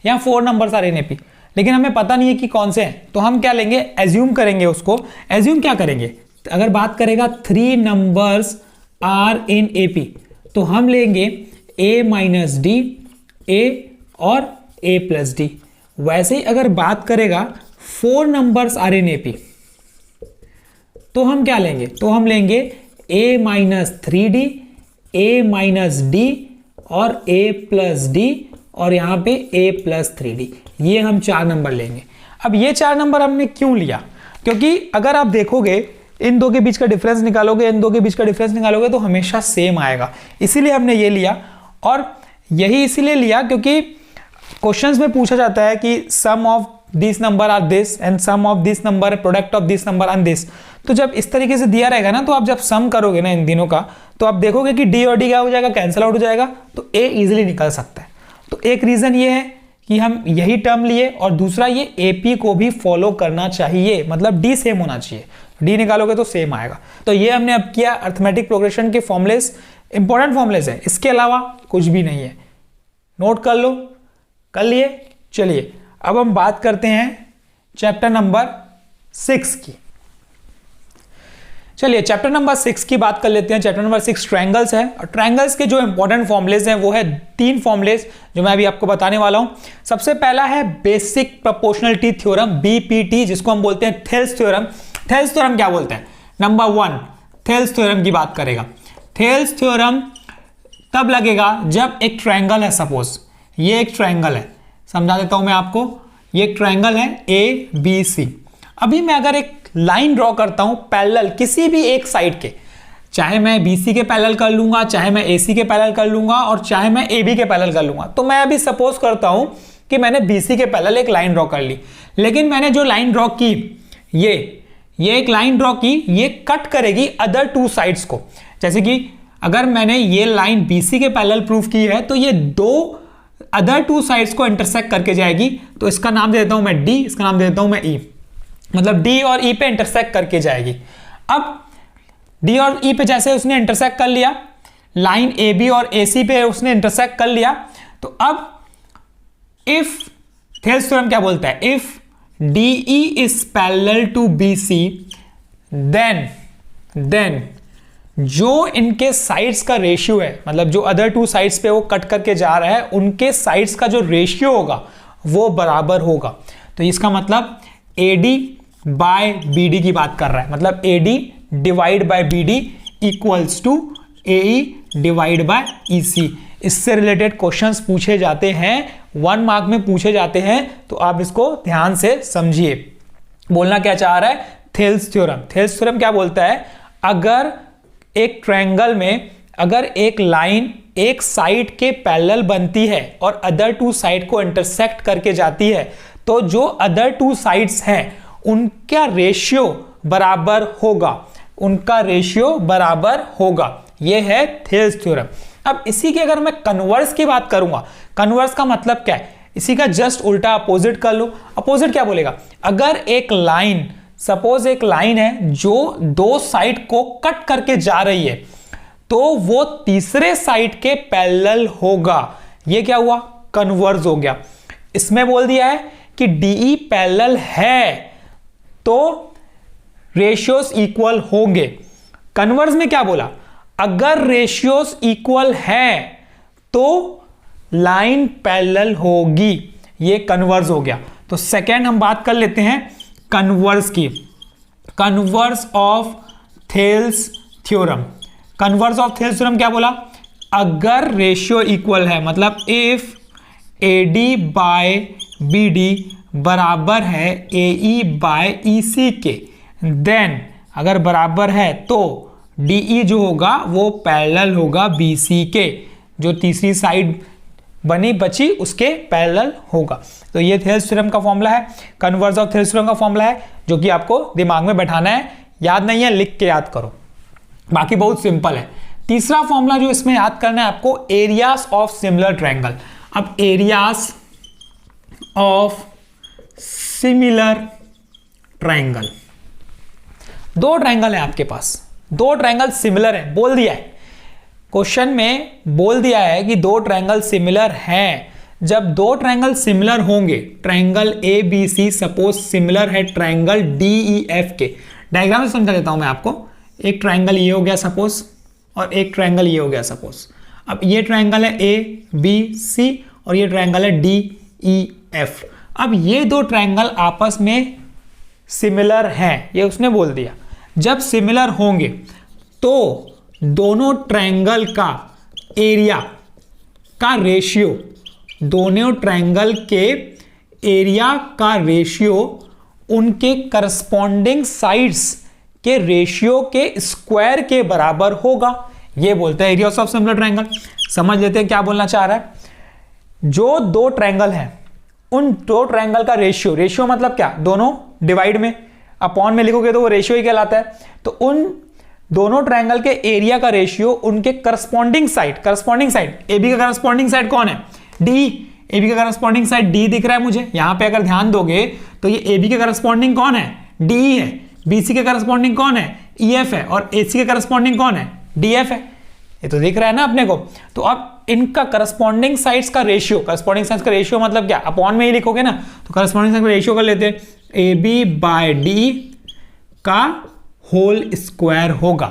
या 4 नंबर्स आर इन एपी, लेकिन हमें पता नहीं है कि कौन से हैं, तो हम क्या लेंगे, एज्यूम करेंगे उसको। एज्यूम क्या करेंगे, अगर बात करेगा 3 नंबर्स आर इन एपी, तो हम लेंगे a माइनस डी, a और a प्लस डी। वैसे ही अगर बात करेगा 4 नंबर्स आर इन एपी, तो हम क्या लेंगे, तो हम लेंगे a minus 3d, a minus D और a प्लस डी, और यहां पे a प्लस 3d, ये हम 4 नंबर लेंगे। अब ये 4 नंबर हमने क्यों लिया, क्योंकि अगर आप देखोगे इन दो के बीच का डिफरेंस निकालोगे, इन दो के बीच का डिफरेंस निकालोगे तो हमेशा सेम आएगा, इसीलिए हमने ये लिया। और यही इसीलिए लिया क्योंकि क्वेश्चंस में पूछा जाता है कि sum of this number are this and sum of this number product of this number and this. तो जब इस तरीके से दिया रहेगा ना, तो आप जब सम करोगे ना इन दिनों का, तो आप देखोगे कि डी और डी क्या हो जाएगा, कैंसिल आउट हो जाएगा, तो ए इजीली निकल सकता है। तो एक रीजन ये है कि हम यही टर्म लिए, और दूसरा ये एपी को भी फॉलो करना चाहिए, मतलब डी सेम होना चाहिए, डी निकालोगे तो सेम आएगा। तो ये हमने अब किया अर्थमेटिक प्रोग्रेशन के फॉर्मुलेस, इंपॉर्टेंट फॉर्मुलेस है, इसके अलावा कुछ भी नहीं है, नोट कर लो, कर लिए। चलिए अब हम बात करते हैं चैप्टर नंबर 6 की। चलिए चैप्टर नंबर 6 की बात कर लेते हैं। चैप्टर नंबर 6 ट्रायंगल्स है, और ट्रायंगल्स के जो इंपॉर्टेंट फॉर्मुलेस हैं वो है 3 फॉर्मुलेस जो मैं अभी आपको बताने वाला हूं। सबसे पहला है बेसिक प्रोपोर्शनलिटी थ्योरम, बीपीटी, जिसको हम बोलते हैं थेल्स थ्योरम। थेल्स थ्योरम क्या बोलते हैं, नंबर 1 थेल्स थ्योरम की बात करेगा। थेल्स थ्योरम तब लगेगा जब एक ट्रायंगल है, सपोज ये एक ट्रायंगल है, समझा देता हूं मैं आपको, ये एक ट्रायंगल है ABC। अभी मैं अगर एक लाइन ड्रॉ करता हूं पैरेलल किसी भी एक साइड के, चाहे मैं BC के पैरेलल कर लूंगा, चाहे मैं AC के पैरेलल कर लूंगा, और चाहे मैं AB के पैरेलल कर लूंगा। तो मैं अभी सपोज करता हूं कि मैंने BC के पैरेलल एक लाइन ड्रॉ कर ली, लेकिन मैंने जो लाइन ड्रॉ की, ये एक लाइन ड्रॉ की, ये कट करेगी अदर 2 साइड्स को। जैसे कि अगर मैंने ये लाइन BC के पैरेलल प्रूफ की है, तो ये 2 अदर 2 साइड्स को इंटरसेक्ट करके जाएगी। तो इसका नाम दे देता हूं मैं D, इसका नाम दे देता हूं मैं E, मतलब D और E पे इंटरसेक्ट करके जाएगी। अब D और E पे जैसे उसने इंटरसेक्ट कर लिया, लाइन AB और AC पे उसने इंटरसेक्ट कर लिया, तो अब इफ थेल्स थ्योरम क्या बोलता है, if DE is parallel to BC, then जो इनके साइड्स का रेशियो है, मतलब जो अदर 2 साइड्स पे वो कट करके जा रहा है, उनके साइड्स का जो रेशियो होगा वो बराबर होगा। तो इसका मतलब AD बाय BD की बात कर रहा है, मतलब AD divide by BD equals to AE divide by EC। इससे रिलेटेड क्वेश्चंस पूछे जाते हैं, 1 मार्क में पूछे जाते हैं, तो आप इसको ध्यान से समझिए। बोलना क्या चाह रहा है, थेल्स थ्योरम। थेल्स थ्योरम क्या बोलता है, अगर एक ट्रायंगल में अगर एक लाइन एक साइड के पैरेलल बनती है और अदर 2 साइड को इंटरसेक्ट करके जाती है, तो जो अदर 2 साइड्स हैं उनका रेशियो बराबर होगा, उनका रेशियो बराबर होगा। यह है थेल्स थ्योरम। अब इसी के अगर मैं कन्वर्स की बात करूंगा, कन्वर्स का मतलब क्या है, इसी का जस्ट उल्टा अपोजिट कर लो। अपोजिट क्या बोलेगा, अगर एक लाइन, सपोज एक लाइन है जो 2 साइड को कट करके जा रही है, तो वो तीसरे साइड के पैरेलल होगा। ये क्या हुआ, कन्वर्ज हो गया। इसमें बोल दिया है कि DE पैरेलल है तो रेशियोस इक्वल होंगे। कन्वर्ज में क्या बोला, अगर रेशियोस इक्वल है तो लाइन पैरेलल होगी। ये कन्वर्ज हो गया। तो सेकेंड हम बात कर लेते हैं कन्वर्ज की, converse of Thales theorem. Converse of Thales theorem क्या बोला, अगर रेशियो इक्वल है, मतलब इफ AD बाय BD बराबर है AE बाय EC के, देन अगर बराबर है तो DE जो होगा वो पैरेलल होगा BC के, जो तीसरी साइड बनी बची उसके पैरेलल होगा। तो ये थेल्स थ्योरम का फॉर्मूला है, कन्वर्ज ऑफ थेल्स थ्योरम का फॉर्मूला है, जो कि आपको दिमाग में बैठाना है। याद नहीं है, लिख के याद करो, बाकी बहुत सिंपल है। तीसरा फॉर्मूला जो इसमें याद करना है आपको, एरियाज ऑफ सिमिलर ट्रायंगल। अब एरियाज ऑफ सिमिलर ट्रायंगल, दो ट्रायंगल है आपके पास, दो ट्रायंगल सिमिलर है, बोल दिया है क्वेश्चन में, बोल दिया है कि दो ट्रायंगल सिमिलर हैं। जब दो ट्रायंगल सिमिलर होंगे, ट्रायंगल ABC सपोज सिमिलर है ट्रायंगल DEF के, डायग्राम से समझा देता हूं मैं आपको। एक ट्रायंगल ये हो गया सपोज, और एक ट्रायंगल ये हो गया सपोज। अब ये ट्रायंगल है ABC और ये ट्रायंगल है DEF। अब ये दो ट्रायंगल आपस में सिमिलर हैं, ये उसने बोल दिया। जब सिमिलर होंगे तो दोनों ट्रायंगल का एरिया का रेशियो, दोनों ट्रायंगल के एरिया का रेशियो उनके करस्पॉन्डिंग साइड्स के रेशियो के स्क्वायर के बराबर होगा। ये बोलते हैं एरिया ऑफ सिमिलर ट्रायंगल। समझ लेते हैं क्या बोलना चाह रहा है। जो दो ट्रायंगल हैं उन दो ट्रायंगल का रेशियो, रेशियो मतलब क्या, दोनों डिवाइड में, अपॉन में लिखोगे तो वो रेशियो ही कहलाता है। तो उन दोनों ट्रायंगल के एरिया का रेशियो उनके करस्पॉन्डिंग साइड AB का करस्पॉन्डिंग साइड कौन है, DE। AB का करस्पॉन्डिंग साइड D दिख रहा है मुझे यहां पे, अगर ध्यान दोगे तो ये AB के करस्पॉन्डिंग कौन है, DE है। BC के करस्पॉन्डिंग कौन है, EF है। और AC के करस्पॉन्डिंग कौन है, DF है। ये तो दिख रहा है ना अपने को। तो अब इनका करस्पॉन्डिंग साइड्स का रेशियो, करस्पॉन्डिंग साइड्स का रेशियो मतलब क्या, अपॉन में ही लिखोगे ना, तो करस्पॉन्डिंग साइड का रेशियो कर लेते हैं, AB बाय DE का होल स्क्वायर होगा।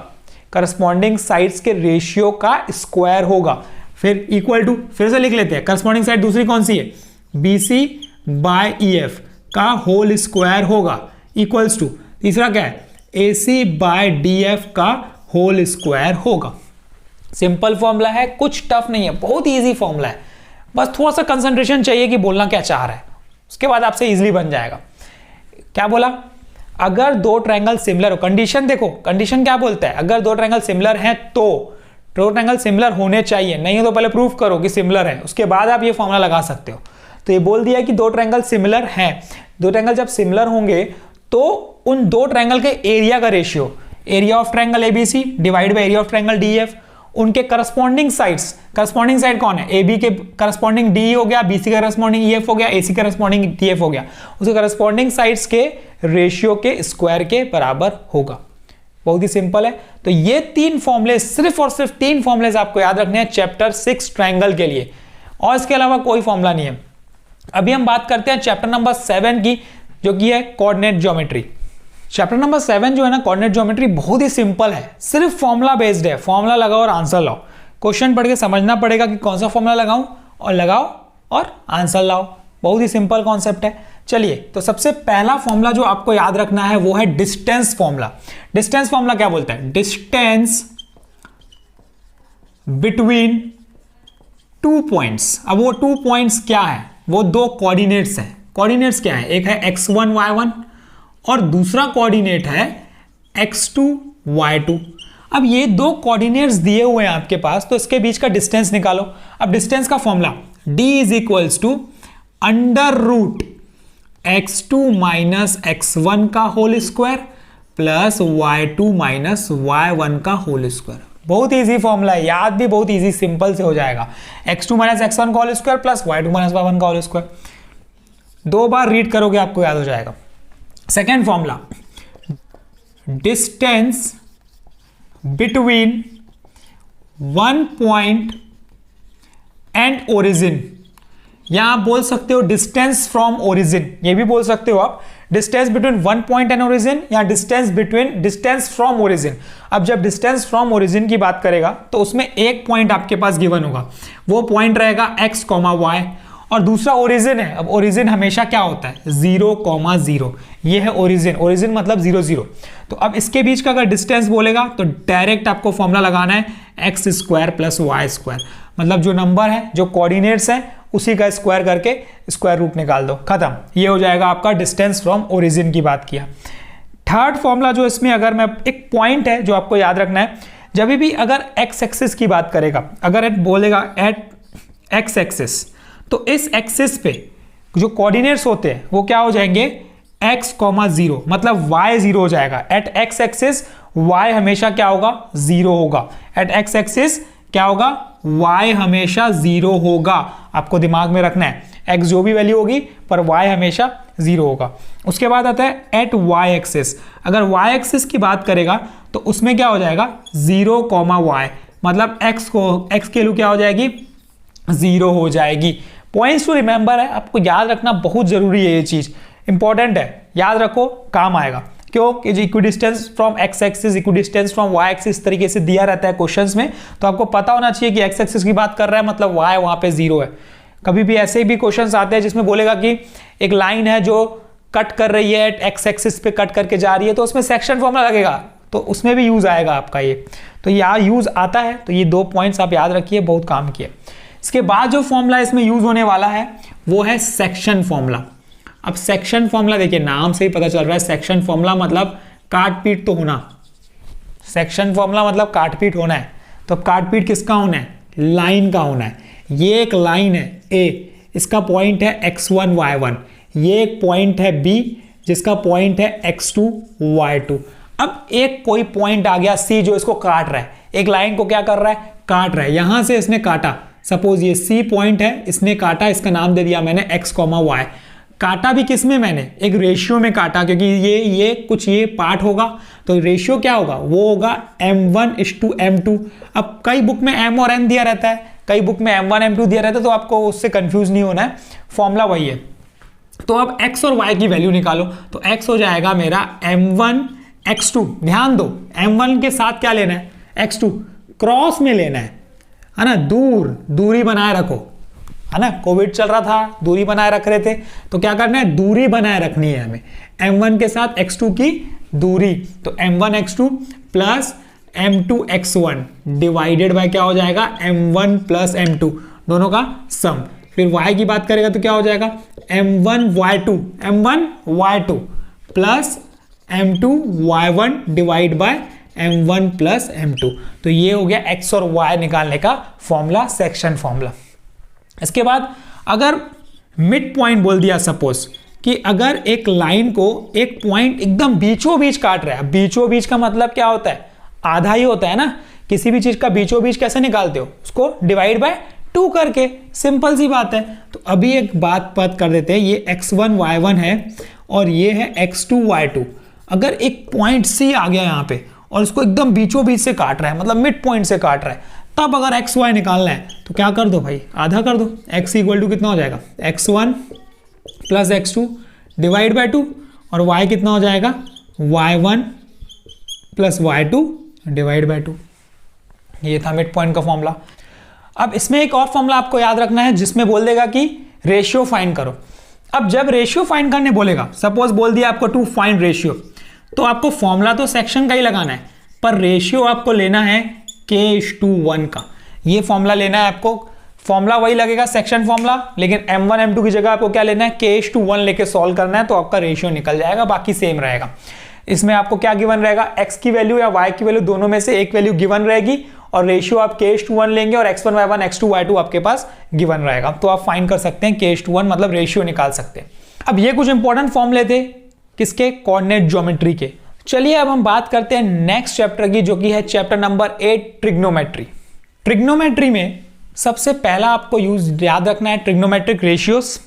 करस्पॉन्डिंग साइड्स के रेशियो का स्क्वायर होगा। फिर इक्वल टू, फिर से लिख लेते हैं, करस्पॉन्डिंग साइड दूसरी कौन सी है, BC बाय EF का होल स्क्वायर होगा, इक्वल्स टू तीसरा क्या है, AC बाय DF का होल स्क्वायर होगा। सिंपल फॉर्मूला है, कुछ टफ नहीं है, बहुत इजी फॉर्मूला है। बस थोड़ा सा कंसंट्रेशन चाहिए कि बोलना क्या चाह रहा है, उसके बाद आपसे इजीली बन जाएगा। क्या बोला, अगर दो ट्रायंगल सिमिलर हो, कंडीशन देखो, कंडीशन क्या बोलता है, अगर दो ट्रायंगल सिमिलर हैं तो दो ट्रायंगल सिमिलर होने चाहिए, नहीं है तो पहले प्रूफ करो कि सिमिलर है, उसके बाद आप ये फॉर्मूला लगा सकते हो। तो ये बोल दिया कि दो ट्रायंगल सिमिलर हैं। दो ट्रायंगल जब सिमिलर होंगे तो उन दो ट्रायंगल के एरिया का ratio, area of triangle ABC divide by area of triangle DF, उनके करस्पॉन्डिंग साइड्स, करस्पॉन्डिंग साइड कौन है, AB के करस्पॉन्डिंग DE हो गया, BC के करस्पॉन्डिंग EF हो गया, AC के करस्पॉन्डिंग DF हो गया, उसके करस्पॉन्डिंग साइड्स के रेशियो के स्क्वायर के बराबर होगा। बहुत ही सिंपल है। तो ये तीन फॉर्मूले, सिर्फ और सिर्फ तीन फॉर्मूले आपको याद रखने हैं चैप्टर 6 ट्रायंगल के लिए, और इसके अलावा कोई फॉर्मूला नहीं है। अभी हम बात करते हैं चैप्टर नंबर 7 की, जो कि है कोऑर्डिनेट ज्योमेट्री। चैप्टर नंबर 7 जो है ना, कोऑर्डिनेट ज्योमेट्री, बहुत ही सिंपल है, सिर्फ फॉर्मूला बेस्ड है। फॉर्मूला लगाओ और आंसर लाओ। क्वेश्चन पढ़ के समझना पड़ेगा कि कौन सा फॉर्मूला लगाऊं, और लगाओ और आंसर लाओ। बहुत ही सिंपल कॉन्सेप्ट है। चलिए, तो सबसे पहला फॉर्मूला जो आपको याद रखना है वो है डिस्टेंस फॉर्मूला। डिस्टेंस फॉर्मूला क्या बोलता है, डिस्टेंस बिटवीन टू पॉइंट्स। अब वो टू पॉइंट्स क्या है, वो दो कोऑर्डिनेट्स हैं। कोऑर्डिनेट्स क्या है, एक है x1 y1 और दूसरा कोऑर्डिनेट है x2 y2। अब ये दो कोऑर्डिनेट्स दिए हुए हैं आपके पास, तो इसके बीच का डिस्टेंस निकालो। अब डिस्टेंस का formula d is equals to under root x2 minus x1 का whole square plus y2 minus y1 का होल स्क्वायर। बहुत इजी फॉर्मूला है, याद भी बहुत इजी, सिंपल से हो जाएगा। x2 माइनस x1 का whole square plus y2 minus y1 का होल स्क्वायर। दो बार रीड करोगे आपको याद हो जाएगा। Second formula, distance between one point and origin, या आप बोल सकते हो डिस्टेंस फ्रॉम ओरिजिन, ये भी बोल सकते हो आप, distance between one point and origin या डिस्टेंस फ्रॉम ओरिजिन। अब जब डिस्टेंस फ्रॉम ओरिजिन की बात करेगा तो उसमें एक पॉइंट आपके पास गिवन होगा, वो पॉइंट रहेगा x, y, और दूसरा ओरिजिन है। अब ओरिजिन हमेशा क्या होता है 0, 0, ये है ओरिजिन, ओरिजिन मतलब 0, 0। तो अब इसके बीच का अगर डिस्टेंस बोलेगा तो डायरेक्ट आपको फॉर्मूला लगाना है x² + y², मतलब जो नंबर है, जो कोऑर्डिनेट्स है, उसी का स्क्वायर करके स्क्वायर रूट निकाल दो, खत्म। ये हो जाएगा आपका डिस्टेंस फ्रॉम ओरिजिन की बात किया। थर्ड फॉर्मूला जो इसमें, अगर मैं एक पॉइंट है जो आपको याद रखना है, जब भी अगर x एक्सिस की बात करेगा, अगर बोलेगा एट x एक्सिस, तो इस एक्सिस पे जो कोऑर्डिनेट्स होते हैं वो क्या हो जाएंगे x, 0, मतलब y 0 हो जाएगा। एट x एक्सिस y हमेशा क्या होगा 0 होगा। एट x एक्सिस क्या होगा y हमेशा 0 होगा, आपको दिमाग में रखना है। x जो भी वैल्यू होगी पर y हमेशा 0 होगा। उसके बाद आता है एट y एक्सिस, अगर y एक्सिस की बात करेगा तो उसमें क्या हो जाएगा 0, y, मतलब x की वैल्यू क्या हो जाएगी 0 हो जाएगी। पॉइंट्स टू रिमेंबर है, आपको याद रखना बहुत जरूरी है, ये चीज इंपॉर्टेंट है, याद रखो, काम आएगा। क्यों कि equidistance from x axis, equidistance from y axis तरीके से दिया रहता है क्वेश्चंस में, तो आपको पता होना चाहिए कि x एक्सिस की बात कर रहा है मतलब y वहां पे 0 है। कभी भी ऐसे भी क्वेश्चंस आते हैं जिसमें बोलेगा कि एक लाइन है जो कट कर रही है, x एक्सिस पे कट करके जा रही है, तो उसमें सेक्शन फॉर्मूला लगेगा, तो उसमें भी यूज आएगा आपका ये, तो यहाँ यूज आता है। तो ये 2 पॉइंट्स आप याद रखिए, बहुत काम किए। इसके बाद जो फॉर्मूला इसमें यूज होने वाला है वो है सेक्शन फॉर्मूला। अब सेक्शन फॉर्मूला देखिए, नाम से ही पता चल रहा है सेक्शन फॉर्मूला मतलब काट पीट तो होना, सेक्शन फॉर्मूला मतलब काट पीट होना है। तो अब काट पीट किसका होना है, लाइन का होना है। ये एक लाइन है A, इसका पॉइंट है x1, y1, ये एक पॉइंट है B जिसका पॉइंट है x2, y2। अब एक कोई पॉइंट आ गया C जो इसको काट रहा है, एक लाइन को क्या कर रहा है काट रहा है, यहां से इसने काटा, सपोज ये C पॉइंट है, इसने काटा, इसका नाम दे दिया मैंने x, y। काटा भी किस में, मैंने एक रेशियो में काटा, क्योंकि ये कुछ ये पार्ट होगा, तो रेशियो क्या होगा, वो होगा m1:m2। अब कई बुक में m और n दिया रहता है, कई बुक में m1 m2 दिया रहता है, तो आपको उससे कंफ्यूज नहीं होना है, फॉर्मूला वही है। तो अब x और y की वैल्यू निकालो, तो x हो जाएगा मेरा m1 x2। ध्यान दो, m1 के साथ क्या लेना है x2, क्रॉस में लेना है ना, दूरी बनाए रखो, है ना, कोविड चल रहा था, दूरी बनाए रख रहे थे, तो क्या करना है दूरी बनाए रखनी है हमें, m1 के साथ x2 की दूरी, तो m1 x2 plus m2 x1 divided by क्या हो जाएगा m1 प्लस m2, दोनों का सम। फिर y की बात करेगा तो क्या हो जाएगा m1 y2 plus m2 y1 divide by m1 plus m2। तो ये हो गया x और y निकालने का फॉर्मूला, सेक्शन फॉर्मूला। इसके बाद अगर मिड पॉइंट बोल दिया, सपोज कि अगर एक लाइन को एक पॉइंट एकदम बीचों बीच काट रहा है, बीचों बीच का मतलब क्या होता है आधा ही होता है ना, किसी भी चीज का बीचों बीच कैसे निकालते हो, उसको डिवाइड बाय 2 करके, सिंपल सी बात है। तो अभी एक बात कर देते हैं, ये x1 y1 है और ये है x2 y2। अगर एक पॉइंट C आ गया यहाँ पे और उसको एकदम बीचों बीच से काट रहा है, मतलब मिड पॉइंट से काट रहा है, तब अगर एक्स वाई निकालना है तो क्या कर दो भाई, आधा कर दो, x इक्वल टू कितना हो जाएगा x1 plus x2 divide by 2, और y कितना हो जाएगा y1 plus y2 divide by 2। ये था मिड पॉइंट का फॉर्मूला। अब इसमें एक और फॉर्मूला आपको याद रखना है जिसमें बोल देगा कि रेशियो फाइंड करो। अब जब रेशियो फाइंड करने बोलेगा, सपोज बोल दिया आपको टू फाइंड रेशियो, तो आपको फॉर्मूला तो सेक्शन का ही लगाना है, पर रेशियो आपको लेना है k:1 का। ये फॉर्मूला लेना है आपको, फॉर्मूला वही लगेगा सेक्शन फॉर्मूला, लेकिन m1 m2 की जगह आपको क्या लेना है k:1 लेके सॉल्व करना है, तो आपका रेशियो निकल जाएगा, बाकी सेम रहेगा। इसमें आपको क्या गिवन रहेगा, x की वैल्यू या y की वैल्यू, दोनों में से एक वैल्यू गिवन रहेगी और रेशियो आप k:1 लेंगे और x1 y1 x2 y2 आपके पास गिवन रहेगा, तो आप फाइंड कर सकते हैं k:1 मतलब रेशियो निकाल सकते हैं। अब ये कुछ इंपॉर्टेंट फॉर्मूले थे किसके, कोऑर्डिनेट ज्योमेट्री के। चलिए अब हम बात करते हैं नेक्स्ट चैप्टर की, जो कि है चैप्टर नंबर 8 ट्रिग्नोमेट्री। ट्रिग्नोमेट्री में सबसे पहला आपको याद रखना है ट्रिग्नोमेट्रिक रेशियोज,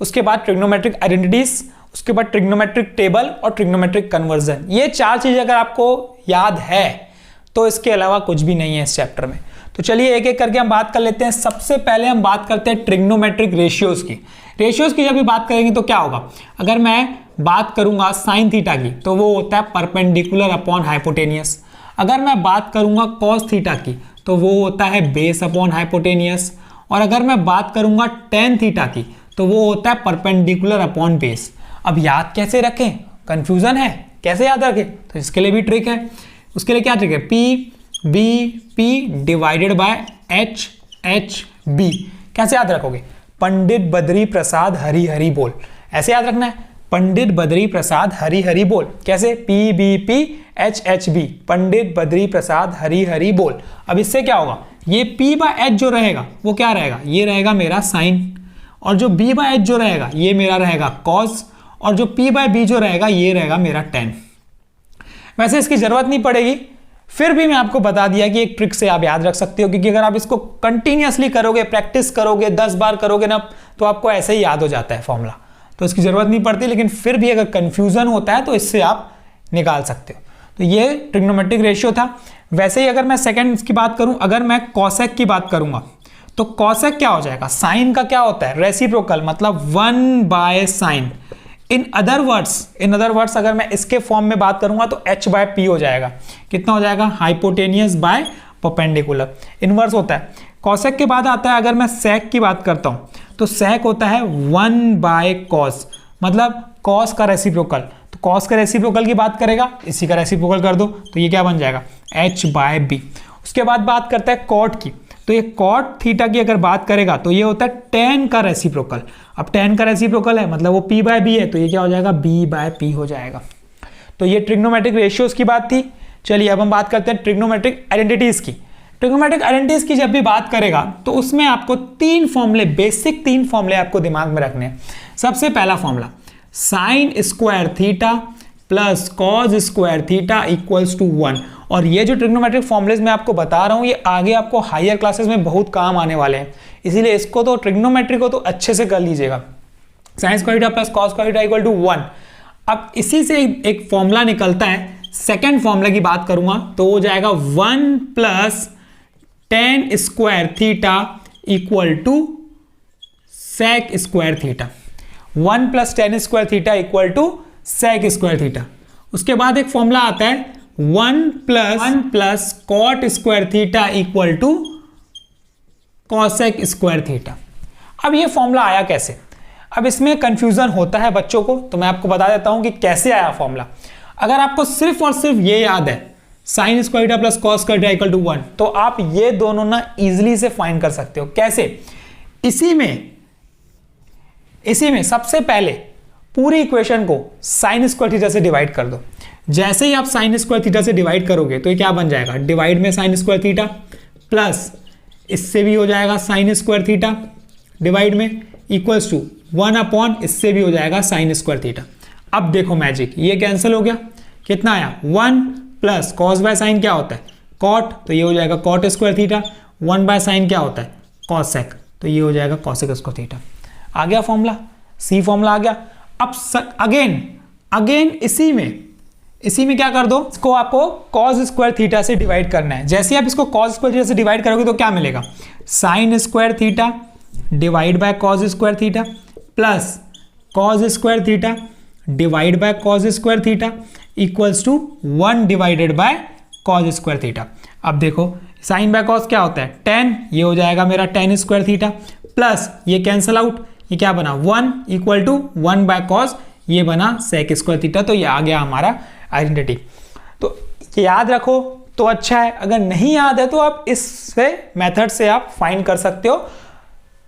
उसके बाद ट्रिग्नोमेट्रिक आइडेंटिटीज, उसके बाद ट्रिग्नोमेट्रिक टेबल और ट्रिग्नोमेट्रिक कन्वर्जन। ये 4 चीजें अगर आपको याद है तो इसके अलावा कुछ भी नहीं है इस चैप्टर में। तो चलिए एक एक करके हम बात कर लेते हैं। सबसे पहले हम बात करते हैं ट्रिग्नोमेट्रिक रेशियोज की। रेशियोज की जब भी बात करेंगे तो क्या होगा, अगर मैं बात करूंगा साइन थीटा की तो वो होता है परपेंडिकुलर अपॉन हाइपोटेनियस। अगर मैं बात करूंगा कॉस थीटा की तो वो होता है बेस अपॉन हाइपोटेनियस। और अगर मैं बात करूंगा टेन थीटा की तो वो होता है परपेंडिकुलर अपॉन बेस। अब याद कैसे रखें, कंफ्यूजन है, कैसे याद रखें, तो इसके लिए भी ट्रिक है। उसके लिए क्या ट्रिक है, P B P divided by H H B. कैसे याद रखोगे, पंडित बद्री प्रसाद हरि हरि बोल, ऐसे याद रखना है, पंडित बद्री प्रसाद हरि हरि बोल। कैसे, P B P H H B, Pandit Badri Prasad Hari Hari बोल। अब इससे क्या होगा, ये p बाय एच जो रहेगा वो क्या रहेगा, ये रहेगा मेरा साइन, और जो b बाय एच जो रहेगा ये मेरा रहेगा कॉस, और जो p बाय बी जो रहेगा ये रहेगा मेरा टेन। वैसे इसकी जरूरत नहीं पड़ेगी, फिर भी मैं आपको बता दिया कि एक ट्रिक से आप याद रख सकते हो, क्योंकि अगर आप इसको कंटिन्यूअसली करोगे, प्रैक्टिस करोगे, 10 बार करोगे ना, तो आपको ऐसे ही याद हो जाता है फॉर्मूला, तो इसकी जरूरत नहीं पड़ती। लेकिन फिर भी अगर कंफ्यूजन होता है तो इससे आप निकाल सकते हो। तो ये ट्रिग्नोमेट्रिक रेशियो था। वैसे ही अगर मैं सेकंड की बात करूं, अगर मैं कॉसेक की बात करूंगा तो कॉसेक क्या हो जाएगा, साइन का क्या होता है, रेसिप्रोकल, मतलब 1 by sign. In other words अगर मैं इसके फॉर्म में बात करूंगा तो h बाय पी हो जाएगा। कितना हो जाएगा, हाइपोटेनियस बाय परपेंडिकुलर, इनवर्स होता है। कॉसेक के बाद आता है, अगर मैं सेक की बात करता हूं तो सेक होता है 1 बाय कॉस, मतलब कॉस का रेसिप्रोकल। तो कॉस का रेसिप्रोकल की बात करेगा, इसी का रेसिप्रोकल कर दो तो ये क्या बन जाएगा, h बाय बी। उसके बाद बात करता है कॉट की, तो ये कॉट थीटा की अगर बात करेगा तो ये होता है टेन का रेसिप्रोकल। अब टेन का रेसिप्रोकल है मतलब वो p बाय बी है, तो ये क्या हो जाएगा, b बाय पी हो जाएगा। तो ये ट्रिग्नोमेट्रिक रेशियोज की बात थी। चलिए अब हम बात करते हैं ट्रिग्नोमेट्रिक आइडेंटिटीज की। ट्रिग्नोमेट्रिक आइडेंटिटीज की जब भी बात करेगा तो उसमें आपको तीन फॉर्मूले, बेसिक तीन फॉर्मूले आपको दिमाग में रखने हैं। सबसे पहला formula, sine square theta plus cos square theta equals to 1। और ये जो ट्रिग्नोमेट्रिक फॉर्मूलेज मैं आपको बता रहा हूं ये आगे आपको हायर क्लासेस में बहुत काम आने वाले हैं, इसीलिए इसको तो ट्रिग्नोमेट्री को तो अच्छे से कर लीजिएगा। Sine square theta plus cos square theta equal to 1। अब इसी से एक फॉर्मूला निकलता है, सेकेंड फॉर्मूला की बात करूंगा तो हो जाएगा 1 plus tan square theta equal to sec square theta. 1 plus tan square theta equal to sec square theta. उसके बाद एक फॉर्मूला आता है 1 plus cot square theta equal to cosec square theta. अब ये फॉर्मूला आया कैसे, अब इसमें कंफ्यूजन होता है बच्चों को, तो मैं आपको बता देता हूं कि कैसे आया फॉर्मूला। अगर आपको सिर्फ और सिर्फ ये याद है sine square theta plus cos square theta equal to 1, तो आप ये दोनों ना इजीली से फाइंड कर सकते हो। कैसे, इसी में सबसे पहले पूरी इक्वेशन को साइन स्क्वायर थीटा से डिवाइड कर दो। जैसे ही आप साइन स्क्वायर थीटा से डिवाइड करोगे तो ये क्या बन जाएगा, डिवाइड में साइन स्क्वायर थीटा प्लस इससे भी हो जाएगा साइन स्क्वायर थीटा डिवाइड में इक्वल्स टू 1 अपॉन इससे भी हो जाएगा साइन स्क्वायर थीटा। अब देखो मैजिक, ये कैंसिल हो गया, कितना आया 1 प्लस कॉस बाय साइन क्या होता है कॉट, तो ये हो जाएगा cot square theta. 1 by sine क्या होता है कॉसेक, तो ये हो जाएगा कॉसेक स्क्वायर थीटा। आ गया फॉर्मूला, सी फॉर्मूला आ गया। अब अगेन इसी में क्या कर दो, इसको आपको cos स्क्वायर थीटा से डिवाइड करना है। जैसे ही आप इसको cos स्क्वायर थीटा से डिवाइड करोगे तो क्या मिलेगा, sine square theta divide by cos square theta plus cos square theta divide by cos square theta equals to 1 divided by cos square theta. अब देखो साइन बाय cos क्या होता है 10, ये हो जाएगा मेरा tan स्क्वायर थीटा प्लस ये कैंसल आउट, ये क्या बना 1 इक्वल टू 1 बाय cos, ये बना सेक स्क्वायर थीटा। तो ये आ गया हमारा आइडेंटिटी। तो ये याद रखो तो अच्छा है, अगर नहीं याद है तो आप इससे मेथड से आप फाइंड कर सकते हो।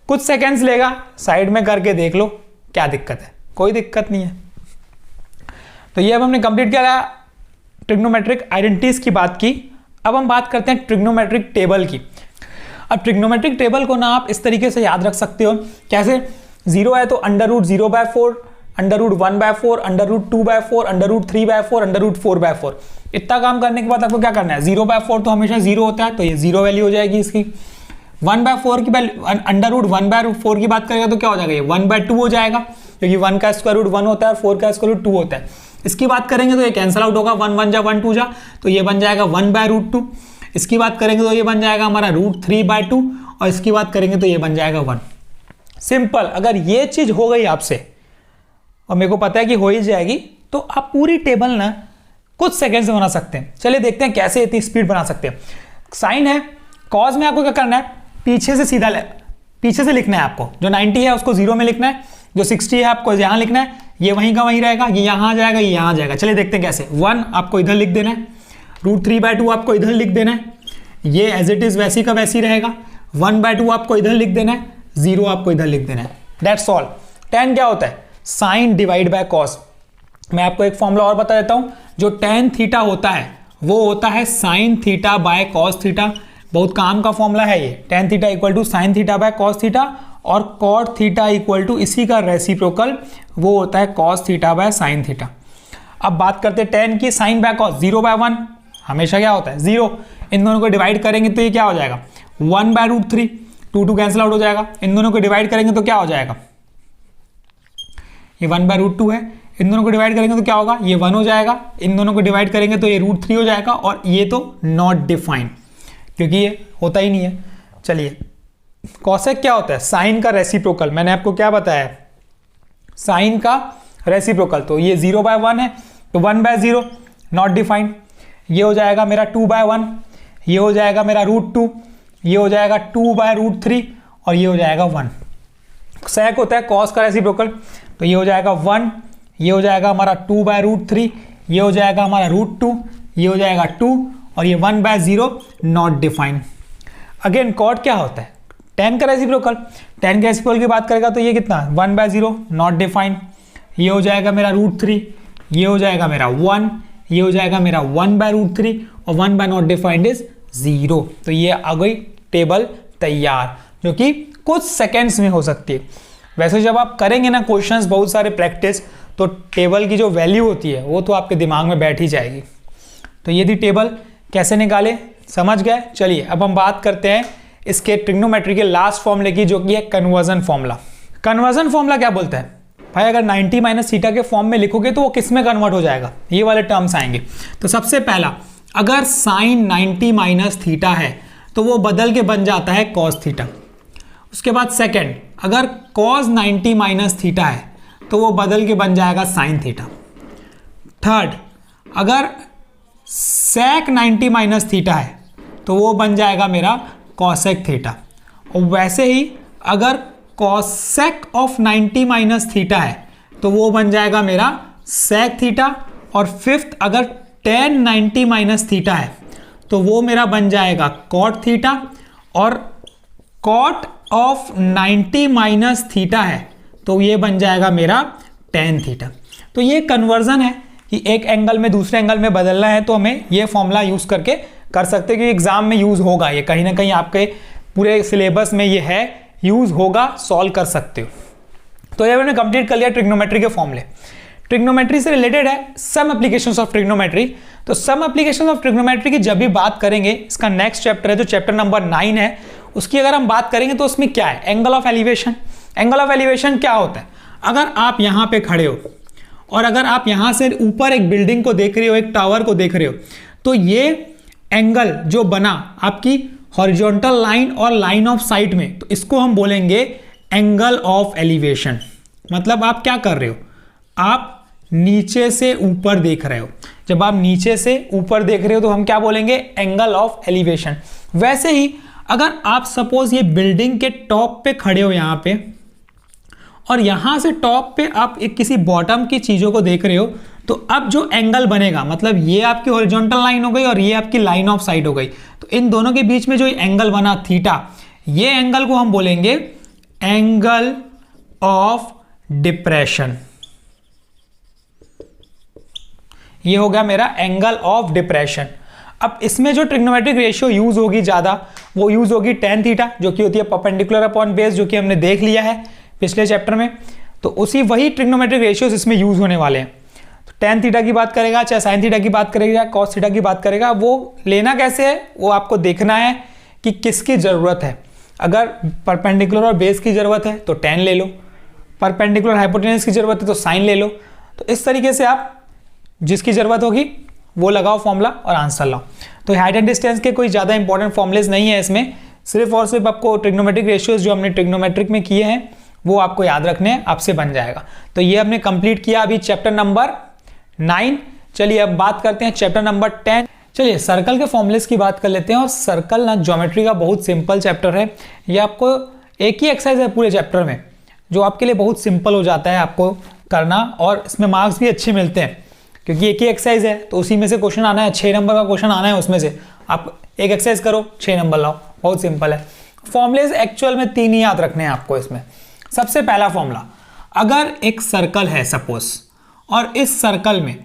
कुछ सेकंड्स लेगा, साइड में करके देख लो क्या दिक्कत है, कोई दिक्कत नहीं है। तो ये अब हमने कंप्लीट किया ट्रिग्नोमेट्रिक आइडेंटिटीज की बात की। अब हम बात करते हैं ट्रिग्नोमेट्रिक टेबल की। अब ट्रिग्नोमेट्रिक टेबल को ना आप इस तरीके से याद रख सकते हो, कैसे, 0 है तो under root 0/4, under root 1/4, under root 2/4, under root 3/4, under root 4/4। इतना काम करने के बाद आपको क्या करना है, 0/4 तो हमेशा 0 होता है, तो ये 0 वैल्यू हो जाएगी इसकी। 1/4 की वैल्यू, अंडर रूट 1/4 की बात करेगा तो क्या हो जाएगा, ये 1/2 हो जाएगा, क्योंकि 1 का स्क्वायर रूट 1 होता है और 4 का स्क्वायर रूट 2 होता है। इसकी बात करेंगे तो ये कैंसिल आउट होगा, 1 1 जा 1 2 जा, तो ये बन जाएगा 1/√2। इसकी बात करेंगे तो ये बन जाएगा हमारा √3/2 और इसकी बात करेंगे तो ये बन जाएगा 1। सिंपल। अगर ये चीज हो गई आपसे और मेरे को पता है कि हो ही जाएगी, तो आप पूरी टेबल ना कुछ सेकंड्स में बना सकते हैं। चलिए देखते हैं कैसे इतनी स्पीड बना सकते हैं। साइन है, कॉज में आपको क्या करना है, पीछे से सीधा पीछे से लिखना है आपको। जो 90 है उसको 0 में लिखना है, जो 60 है आपको यहां लिखना है, ये वहीं का वहीं रहेगा, ये यहां आ जाएगा, ये यहां आ जाएगा। चलिए देखते हैं कैसे। 1 आपको इधर लिख देना है, √3/2 आपको इधर लिख देना है, ये एज इट इज वैसी का वैसी रहेगा। 1/2 आपको इधर लिख देना है, 0 आपको इधर लिख देना है। That's all. tan क्या होता है, साइन डिवाइड बाय कॉस। मैं आपको एक फॉर्मूला और बता देता हूं। जो tan थीटा होता है वो होता है sine theta by cos theta. बहुत काम का फॉर्मूला है ये। tan theta equal to sine theta by cos theta और कॉट थीटा इक्वल टू इसी का रेसिप्रोकल वो होता है cos theta by sine theta. अब बात करते हैं tan की, साइन बाय कॉस 0/1 हमेशा क्या होता है 0। इन दोनों को डिवाइड करेंगे तो ये क्या हो जाएगा 1/√3, 2 कैंसिल आउट हो जाएगा। इन दोनों को डिवाइड करेंगे तो क्या हो जाएगा, ये 1/√2 है। इन दोनों को डिवाइड करेंगे तो क्या होगा, ये 1 हो जाएगा। इन दोनों को डिवाइड करेंगे तो ये √3 हो जाएगा और ये तो नॉट डिफाइंड क्योंकि ये होता ही नहीं है। चलिए कॉसेक क्या होता है, साइन का रेसिप्रोकल। मैंने आपको क्या बताया, साइन का रेसिप्रोकल। तो ये 0/1 है तो 1/0 नॉट डिफाइंड। ये हो जाएगा मेरा 2/1, ये हो जाएगा मेरा √2, ये हो जाएगा 2/√3 और ये हो जाएगा 1। सेक होता है कॉस का रेसिप्रोकल, तो ये हो जाएगा 1, ये हो जाएगा हमारा 2/√3, ये हो जाएगा हमारा √2, ये हो जाएगा 2 और ये 1/0 नॉट डिफाइंड। अगेन कॉट क्या होता है, tan का रेसिप्रोकल। tan का रेसिप्रोकल की बात करेगा तो ये कितना 1/0 नॉट डिफाइंड। ये हो जाएगा मेरा √3, ये हो जाएगा मेरा 1, ये हो जाएगा मेरा 1/√3 और 1 नॉट डिफाइंड इज 0। तो ये आ गई टेबल तैयार, जो कि कुछ सेकेंड्स में हो सकती है। वैसे जब आप करेंगे ना क्वेश्चंस बहुत सारे प्रैक्टिस, तो टेबल की जो वैल्यू होती है वो तो आपके दिमाग में बैठ ही जाएगी। तो ये थी टेबल, कैसे निकाले समझ गए। चलिए अब हम बात करते हैं इसके ट्रिग्नोमेट्री के लास्ट फॉर्मूले की, जो कि है कन्वर्जन फॉर्मूला। कन्वर्जन फॉर्मूला क्या बोलता है भाई, अगर 90 माइनस थीटा के फॉर्म में लिखोगे तो वो किस में कन्वर्ट हो जाएगा, ये वाले टर्म्स आएंगे। तो सबसे पहला, अगर साइन 90 माइनस थीटा है तो वो बदल के बन जाता है कॉस थीटा। उसके बाद सेकंड, अगर कॉस 90 माइनस थीटा है तो वो बदल के बन जाएगा साइन थीटा। थर्ड, अगर सेक 90 माइनस थीटा है तो वो बन जाएगा मेरा कॉसेक थीटा। और वैसे ही अगर कॉसेक ऑफ 90 माइनस थीटा है तो वो बन जाएगा मेरा सेक थीटा। और फिफ्थ, अगर tan 90 माइनस थीटा है तो वो मेरा बन जाएगा कॉट थीटा। और कॉट ऑफ 90 माइनस थीटा है तो ये बन जाएगा मेरा tan थीटा। तो ये कन्वर्जन है कि एक एंगल में दूसरे एंगल में बदलना है, तो हमें ये फॉर्मूला यूज करके कर सकते हैं कि एग्जाम में यूज होगा। ये कहीं ना कहीं आपके पूरे सिलेबस में ये है, यूज होगा, सॉल्व कर सकते हो। तो ये मैंने कंप्लीट कर लिया ट्रिग्नोमेट्री के फॉर्मूले। ट्रिग्नोमेट्री से रिलेटेड है सम एप्लीकेशंस ऑफ ट्रिग्नोमेट्री। तो सम एप्लीकेशंस ऑफ ट्रिग्नोमेट्री की जब भी बात करेंगे, इसका नेक्स्ट चैप्टर है जो चैप्टर नंबर 9 है, उसकी अगर हम बात करेंगे तो उसमें क्या है, angle of elevation. Angle of elevation क्या होता है, अगर आप यहां पे खड़े हो और अगर आप यहां से ऊपर एक बिल्डिंग को देख रहे हो, एक टावर को देख रहे हो, तो ये एंगल जो बना आपकी हॉरिजॉन्टल लाइन और लाइन ऑफ साइट में, तो इसको हम बोलेंगे एंगल ऑफ एलिवेशन। मतलब आप क्या कर रहे हो, आप नीचे से ऊपर देख रहे हो। जब आप नीचे से ऊपर देख रहे हो तो हम क्या बोलेंगे, एंगल ऑफ एलिवेशन। वैसे ही अगर आप सपोज ये बिल्डिंग के टॉप पे खड़े हो यहां पे, और यहां से टॉप पे आप एक किसी बॉटम की चीजों को देख रहे हो, तो अब जो एंगल बनेगा, मतलब ये आपकी हॉरिजॉन्टल लाइन हो गई और ये आपकी लाइन ऑफ साइट हो गई, तो इन दोनों के बीच में जो एंगल बना थीटा, ये एंगल को हम बोलेंगे एंगल ऑफ डिप्रेशन। ये हो गया मेरा एंगल ऑफ डिप्रेशन। अब इसमें जो ट्रिग्नोमेट्रिक रेशियो यूज होगी ज्यादा, वो यूज होगी tan थीटा, जो कि होती है परपेंडिकुलर अपॉन बेस, जो कि हमने देख लिया है पिछले चैप्टर में। तो उसी वही ट्रिग्नोमेट्रिक रेशियोज इसमें यूज होने वाले हैं। तो tan थीटा की बात करेगा, चाहे sin थीटा की बात करेगा, चाहे cos थीटा की बात करेगा, वो लेना कैसे है वो आपको देखना है कि किसकी जरूरत है। अगर परपेंडिकुलर और बेस की जरूरत है तो tan ले लो, परपेंडिकुलर हाइपोटेनस की जरूरत है तो sin ले लो। तो इस तरीके से आप जिसकी जरूरत होगी वो लगाओ फॉर्मूला और आंसर लाओ। तो हाइट एंड डिस्टेंस के कोई ज़्यादा इंपॉर्टेंट फॉर्मुलेज नहीं है इसमें, सिर्फ और सिर्फ आपको ट्रिग्नोमेट्रिक रेशियोज जो हमने ट्रिग्नोमेट्रिक में किए हैं वो आपको याद रखने हैं, आपसे बन जाएगा। तो ये हमने कंप्लीट किया अभी चैप्टर नंबर 9। चलिए अब बात करते हैं चैप्टर नंबर 10। चलिए सर्कल के फॉर्मुलेस की बात कर लेते हैं। और सर्कल ना ज्योमेट्री का बहुत सिंपल चैप्टर है, ये आपको एक ही एक्सरसाइज है पूरे चैप्टर में जो आपके लिए बहुत सिंपल हो जाता है आपको करना, और इसमें मार्क्स भी अच्छे मिलते हैं क्योंकि एक ही एक्सरसाइज है तो उसी में से क्वेश्चन आना है, 6 नंबर का क्वेश्चन आना है, उसमें से आप एक एक्सरसाइज करो 6 नंबर लाओ, बहुत सिंपल है। फॉर्मुलेज एक्चुअल में 3 ही याद रखने हैं आपको इसमें। सबसे पहला फॉर्मूला, अगर एक सर्कल है सपोज और इस सर्कल में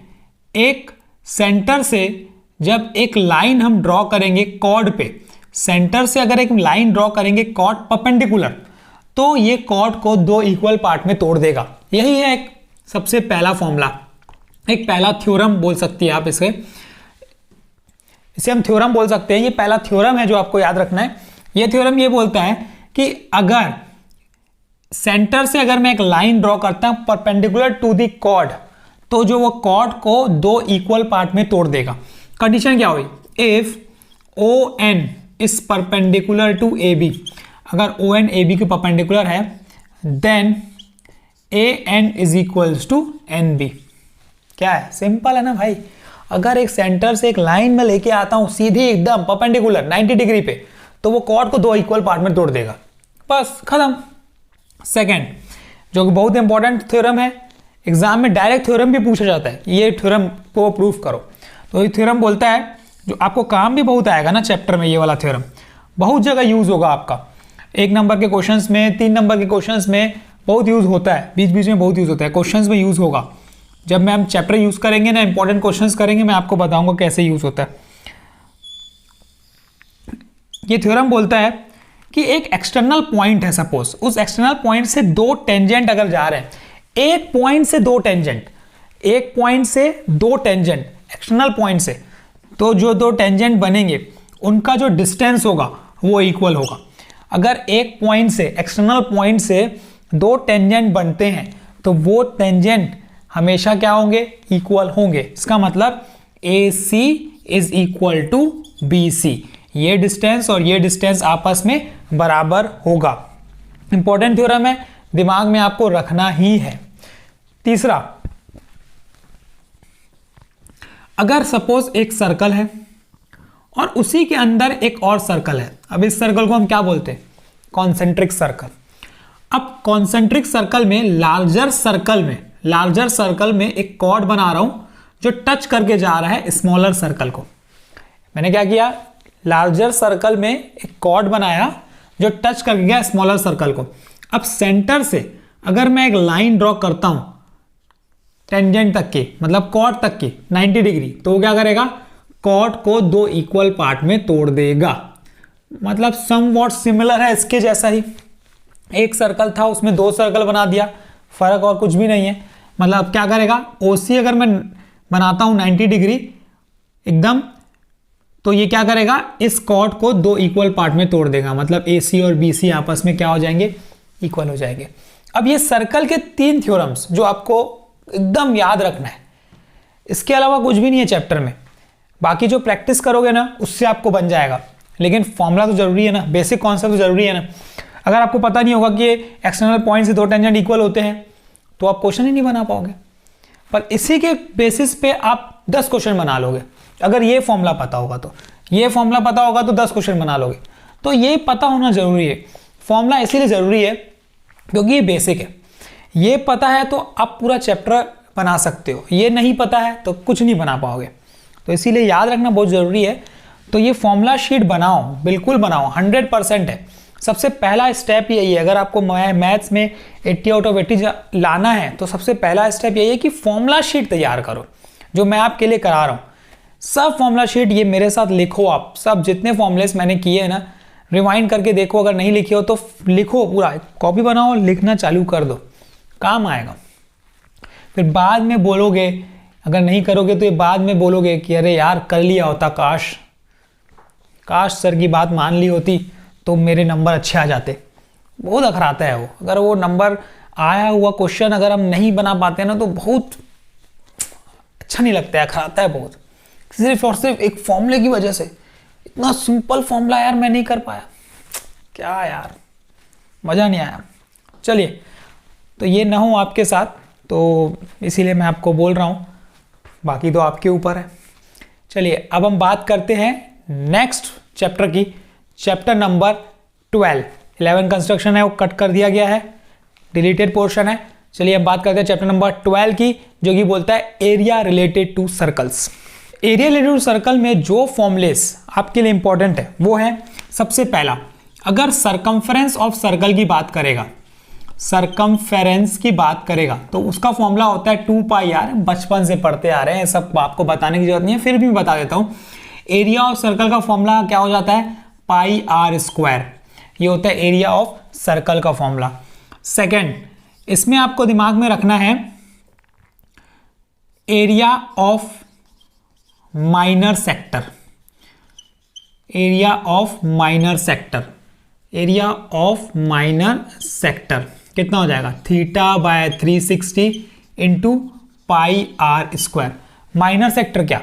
एक सेंटर से जब एक लाइन हम ड्रॉ करेंगे कॉर्ड पे, सेंटर से अगर एक लाइन ड्रॉ करेंगे कॉर्ड परपेंडिकुलर, तो ये कॉर्ड को 2 इक्वल पार्ट में तोड़ देगा। यही है एक सबसे पहला फॉर्मूला, एक पहला थ्योरम बोल सकती है आप इसे हम थ्योरम बोल सकते हैं। ये पहला थ्योरम है जो आपको याद रखना है। ये थ्योरम ये बोलता है कि अगर सेंटर से अगर मैं एक लाइन ड्रॉ करता हूं परपेंडिकुलर टू द कॉर्ड, तो जो वो कॉर्ड को 2 इक्वल पार्ट में तोड़ देगा। कंडीशन क्या हुई, if ON is perpendicular to AB, अगर ON AB के परपेंडिकुलर है then AN is equals to NB। क्या है, सिंपल है ना भाई। अगर एक सेंटर से एक लाइन में लेके आता हूं सीधी एकदम परपेंडिकुलर 90 डिग्री पे, तो वो कॉर्ड को 2 इक्वल पार्ट में तोड़ देगा, बस खत्म। सेकेंड, जो कि बहुत इंपॉर्टेंट थ्योरम है, एग्जाम में डायरेक्ट थ्योरम भी पूछा जाता है, ये थ्योरम को प्रूफ करो। तो ये थ्योरम बोलता है, जो आपको काम भी बहुत आएगा ना चैप्टर में, ये वाला थ्योरम बहुत जगह यूज होगा आपका, 1 नंबर के क्वेश्चंस में, 3 नंबर के क्वेश्चंस में बहुत यूज होता है, बीच बीच में बहुत यूज होता है, क्वेश्चंस में यूज होगा। जब मैं हम चैप्टर यूज करेंगे ना, इंपॉर्टेंट क्वेश्चंस करेंगे, मैं आपको बताऊंगा कैसे यूज होता है। ये थ्योरम बोलता है कि एक एक्सटर्नल पॉइंट है सपोज, उस एक्सटर्नल पॉइंट से 2 टेंजेंट अगर जा रहे हैं, एक पॉइंट से 2 टेंजेंट, एक पॉइंट से 2 टेंजेंट एक्सटर्नल पॉइंट से, तो जो 2 टेंजेंट बनेंगे उनका जो डिस्टेंस होगा वो इक्वल होगा। अगर एक पॉइंट से, एक्सटर्नल पॉइंट से 2 टेंजेंट बनते हैं तो वो टेंजेंट हमेशा क्या होंगे, इक्वल होंगे। इसका मतलब AC is equal to BC, ये डिस्टेंस और ये डिस्टेंस आपस में बराबर होगा। इंपॉर्टेंट थ्योरम है, दिमाग में आपको रखना ही है। तीसरा, अगर सपोज एक सर्कल है और उसी के अंदर एक और सर्कल है, अब इस सर्कल को हम क्या बोलते हैं, कॉन्सेंट्रिक सर्कल। अब कॉन्सेंट्रिक सर्कल में लार्जर सर्कल में एक कॉर्ड बना रहा हूं जो टच करके जा रहा है स्मॉलर सर्कल को। मैंने क्या किया, लार्जर सर्कल में एक कॉर्ड बनाया जो टच कर गया स्मॉलर सर्कल को। अब सेंटर से अगर मैं एक लाइन ड्रॉ करता हूं टेंजेंट तक की, मतलब कॉर्ड तक की 90 डिग्री, तो वो क्या करेगा, कॉर्ड को 2 इक्वल पार्ट में तोड़ देगा। मतलब समवॉट सिमिलर है इसके जैसा ही। एक सर्कल था उसमें 2 सर्कल बना दिया, फर्क और कुछ भी नहीं है। मतलब क्या करेगा, OC अगर मैं बनाता हूं 90 डिग्री एकदम, तो ये क्या करेगा, इस कॉर्ड को 2 इक्वल पार्ट में तोड़ देगा। मतलब AC और BC आपस में क्या हो जाएंगे, इक्वल हो जाएंगे। अब ये सर्कल के 3 थ्योरम्स जो आपको एकदम याद रखना है, इसके अलावा कुछ भी नहीं है चैप्टर में। बाकी जो प्रैक्टिस करोगे ना उससे आपको बन जाएगा, लेकिन फॉर्मूला तो जरूरी है ना, बेसिक कॉन्सेप्ट तो जरूरी है ना। अगर आपको पता नहीं होगा कि एक्सटर्नल पॉइंट से 2 टेंजेंट इक्वल होते हैं तो आप क्वेश्चन ही नहीं बना पाओगे। पर इसी के बेसिस पे आप 10 क्वेश्चन बना लोगे। अगर ये फॉर्मूला पता होगा तो, ये फॉर्मूला पता होगा तो 10 क्वेश्चन बना लोगे। तो ये पता होना जरूरी है। फॉर्मूला इसीलिए जरूरी है क्योंकि ये बेसिक है। ये पता है तो आप पूरा चैप्टर बना सकते हो, ये नहीं पता है तो कुछ नहीं बना पाओगे। तो इसीलिए याद रखना बहुत जरूरी है। तो ये फॉर्मूला शीट बनाओ, बिल्कुल बनाओ, 100% है। सबसे पहला स्टेप यही है, अगर आपको मैथ्स में 80 आउट ऑफ 80 लाना है तो सबसे पहला स्टेप यही है कि फॉर्मूला शीट तैयार करो, जो मैं आपके लिए करा रहा हूँ। सब फॉर्मूला शीट ये मेरे साथ लिखो, आप सब जितने फॉर्मूलेस मैंने किए हैं ना, रिवाइंड करके देखो। अगर नहीं लिखे हो तो लिखो, पूरा कॉपी बनाओ, लिखना चालू कर दो, काम आएगा। फिर बाद में बोलोगे, अगर नहीं करोगे तो ये बाद में बोलोगे कि अरे यार कर लिया होता, काश सर की बात मान ली होती तो मेरे नंबर अच्छे आ जाते। बहुत अखराता है वो। अगर वो नंबर आया हुआ क्वेश्चन अगर हम नहीं बना पाते ना तो बहुत अच्छा नहीं लगता है, अखराता है बहुत। सिर्फ और सिर्फ एक फॉर्मूले की वजह से। इतना सिंपल फॉर्मूला यार मैं नहीं कर पाया, क्या यार, मज़ा नहीं आया। चलिए, तो ये ना हो आपके साथ, तो इसीलिए मैं आपको बोल रहा हूँ, बाकी तो आपके ऊपर है। चलिए अब हम बात करते हैं नेक्स्ट चैप्टर की, चैप्टर नंबर 12। 11 कंस्ट्रक्शन है वो कट कर दिया गया है, डिलीटेड पोर्शन है। चलिए अब बात करते हैं चैप्टर नंबर 12 की, जो कि बोलता है area related to circles. Area related to circle में जो फॉर्मूलेस आपके लिए इंपॉर्टेंट है वो है, सबसे पहला, अगर सरकमफेरेंस ऑफ सर्कल की बात करेगा, सरकमफेरेंस की बात करेगा तो उसका फॉर्मूला होता है 2 पाई आर। बचपन से पढ़ते आ रहे हैं, सब आपको बताने की जरूरत नहीं है, फिर भी बता देता हूं। एरिया ऑफ सर्कल का फॉर्मूला क्या हो जाता है, पाई आर स्क्वायर। ये होता है एरिया ऑफ सर्कल का फॉर्मूला। सेकंड, इसमें आपको दिमाग में रखना है area of minor sector, area of minor sector, area of minor sector कितना हो जाएगा, θ/360 into pi R square. Minor sector क्या,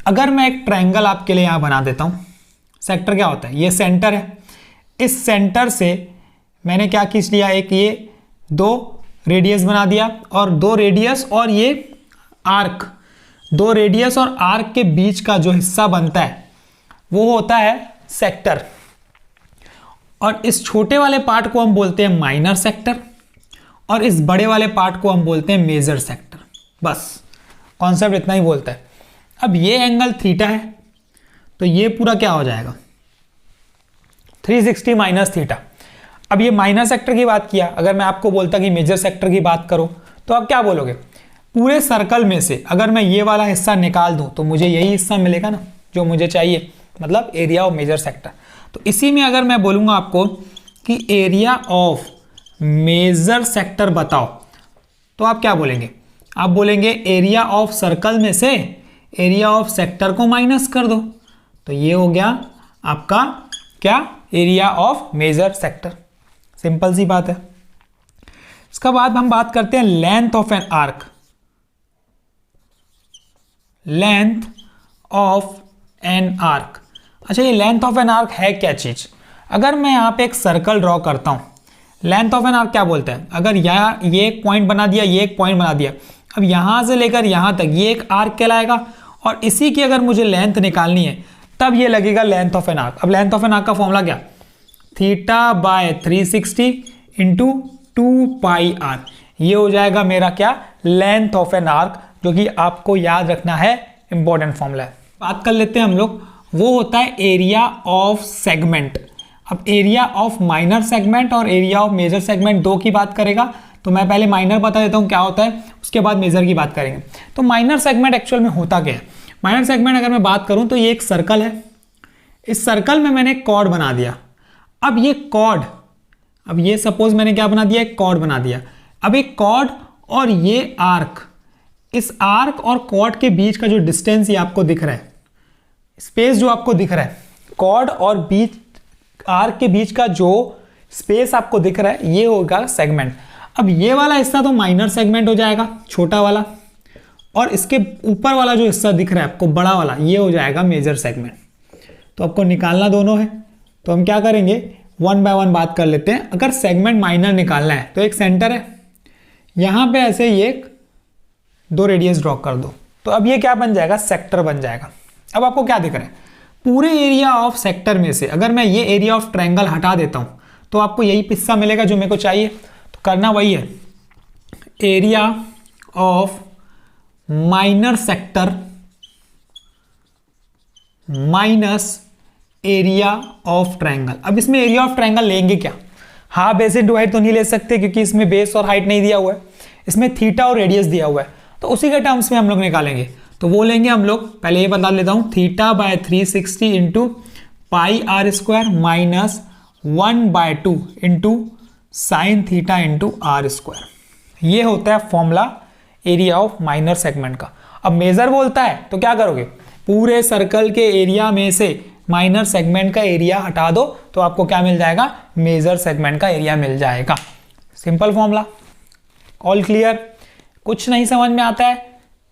अगर मैं एक ट्रायंगल आपके लिए यहां बना देता हूं, सेक्टर क्या होता है, ये सेंटर है, इस सेंटर से मैंने क्या खींच लिया, एक ये 2 रेडियस बना दिया, और 2 रेडियस और ये आर्क, 2 रेडियस और आर्क के बीच का जो हिस्सा बनता है वो होता है सेक्टर, और इस छोटे वाले पार्ट को हम बोलते हैं माइनर सेक्टर, और इस बड़े वाले पार्ट को हम बोलते हैं मेजर सेक्टर। बस कॉन्सेप्ट इतना ही बोलता है। अब ये एंगल थीटा है, तो ये पूरा क्या हो जाएगा, 360 माइनस थीटा। अब ये माइनर सेक्टर की बात किया, अगर मैं आपको बोलता कि मेजर सेक्टर की बात करो तो आप क्या बोलोगे, पूरे सर्कल में से अगर मैं ये वाला हिस्सा निकाल दूं तो मुझे यही हिस्सा मिलेगा ना जो मुझे चाहिए, मतलब एरिया ऑफ मेजर सेक्टर। तो इसी में अगर मैं बोलूंगा आपको कि एरिया ऑफ मेजर सेक्टर बताओ, तो आप क्या बोलेंगे, आप बोलेंगे एरिया ऑफ सर्कल में से एरिया ऑफ सेक्टर को माइनस कर दो, तो ये हो गया आपका क्या, area of major sector. Simple सी बात है। इसके बाद हम बात करते हैं length of an arc, length of an arc. अच्छा, ये लेंथ ऑफ एन आर्क है क्या चीज, अगर मैं यहां पे एक सर्कल ड्रॉ करता हूं, लेंथ ऑफ एन आर्क क्या बोलता है, अगर यहाँ ये एक पॉइंट बना दिया, ये एक पॉइंट बना दिया, अब यहां से लेकर यहां तक ये एक आर्क कहलाएगा, और इसी की अगर मुझे लेंथ निकालनी है तब ये लगेगा लेंथ ऑफ एन आर्क। अब लेंथ ऑफ एन आर्क का फॉर्मूला क्या, θ/360 इंटू 2 पाई आर, ये हो जाएगा मेरा क्या, लेंथ ऑफ एन आर्क, जो कि आपको याद रखना है, इंपॉर्टेंट फॉर्मूला है। बात कर लेते हैं हम लोग, वो होता है एरिया ऑफ सेगमेंट। अब एरिया ऑफ माइनर सेगमेंट और एरिया ऑफ मेजर सेगमेंट दो की बात करेगा, तो मैं पहले माइनर बता देता हूं क्या होता है, उसके बाद मेजर की बात करेंगे। तो माइनर सेगमेंट एक्चुअल में होता क्या है, माइनर सेगमेंट अगर मैं बात करूं तो ये एक सर्कल है, इस सर्कल में मैंने एक कॉर्ड बना दिया। अब ये कॉर्ड, अब ये सपोज मैंने क्या बना दिया, एक कॉर्ड बना दिया। अब एक कॉर्ड और ये आर्क, इस आर्क और कॉर्ड के बीच का जो डिस्टेंस ये आपको दिख रहा है, स्पेस जो आपको दिख रहा है, कॉर्ड और बीच आर्क के बीच का जो स्पेस आपको दिख रहा है, ये होगा सेगमेंट। अब ये वाला हिस्सा तो माइनर सेगमेंट हो जाएगा, छोटा वाला, और इसके ऊपर वाला जो हिस्सा दिख रहा है आपको, बड़ा वाला, ये हो जाएगा मेजर सेगमेंट। तो आपको निकालना दोनों है, तो हम क्या करेंगे, 1 बाय 1 बात कर लेते हैं। अगर सेगमेंट माइनर निकालना है तो एक सेंटर है, यहां पे ऐसे ये 2 रेडियस ड्रॉ कर दो, तो अब ये क्या बन जाएगा, सेक्टर बन जाएगा। अब आपको क्या दिख रहा है, पूरे एरिया ऑफ सेक्टर में से अगर मैं ये एरिया ऑफ ट्रायंगल हटा देता हूं तो आपको यही हिस्सा मिलेगा जो मेरे को चाहिए। तो करना वही है, area of minor sector minus area of triangle. अब इसमें एरिया ऑफ ट्रायंगल लेंगे क्या, हाफ बेस इंटू हाइट तो नहीं ले सकते क्योंकि इसमें बेस और हाइट नहीं दिया हुआ है, इसमें थीटा और रेडियस दिया हुआ है, तो उसी के टर्म्स में हम लोग निकालेंगे। तो वो लेंगे हम लोग, पहले ये बता लेता हूं, θ/360 into pi R square minus 1/2 into sine theta into R square. ये होता है formula area of minor segment का। अब मेजर बोलता है तो क्या करोगे, पूरे सर्कल के एरिया में से माइनर सेगमेंट का एरिया हटा दो तो आपको क्या मिल जाएगा, मेजर सेगमेंट का एरिया मिल जाएगा। Simple formula, all clear. कुछ नहीं समझ में आता है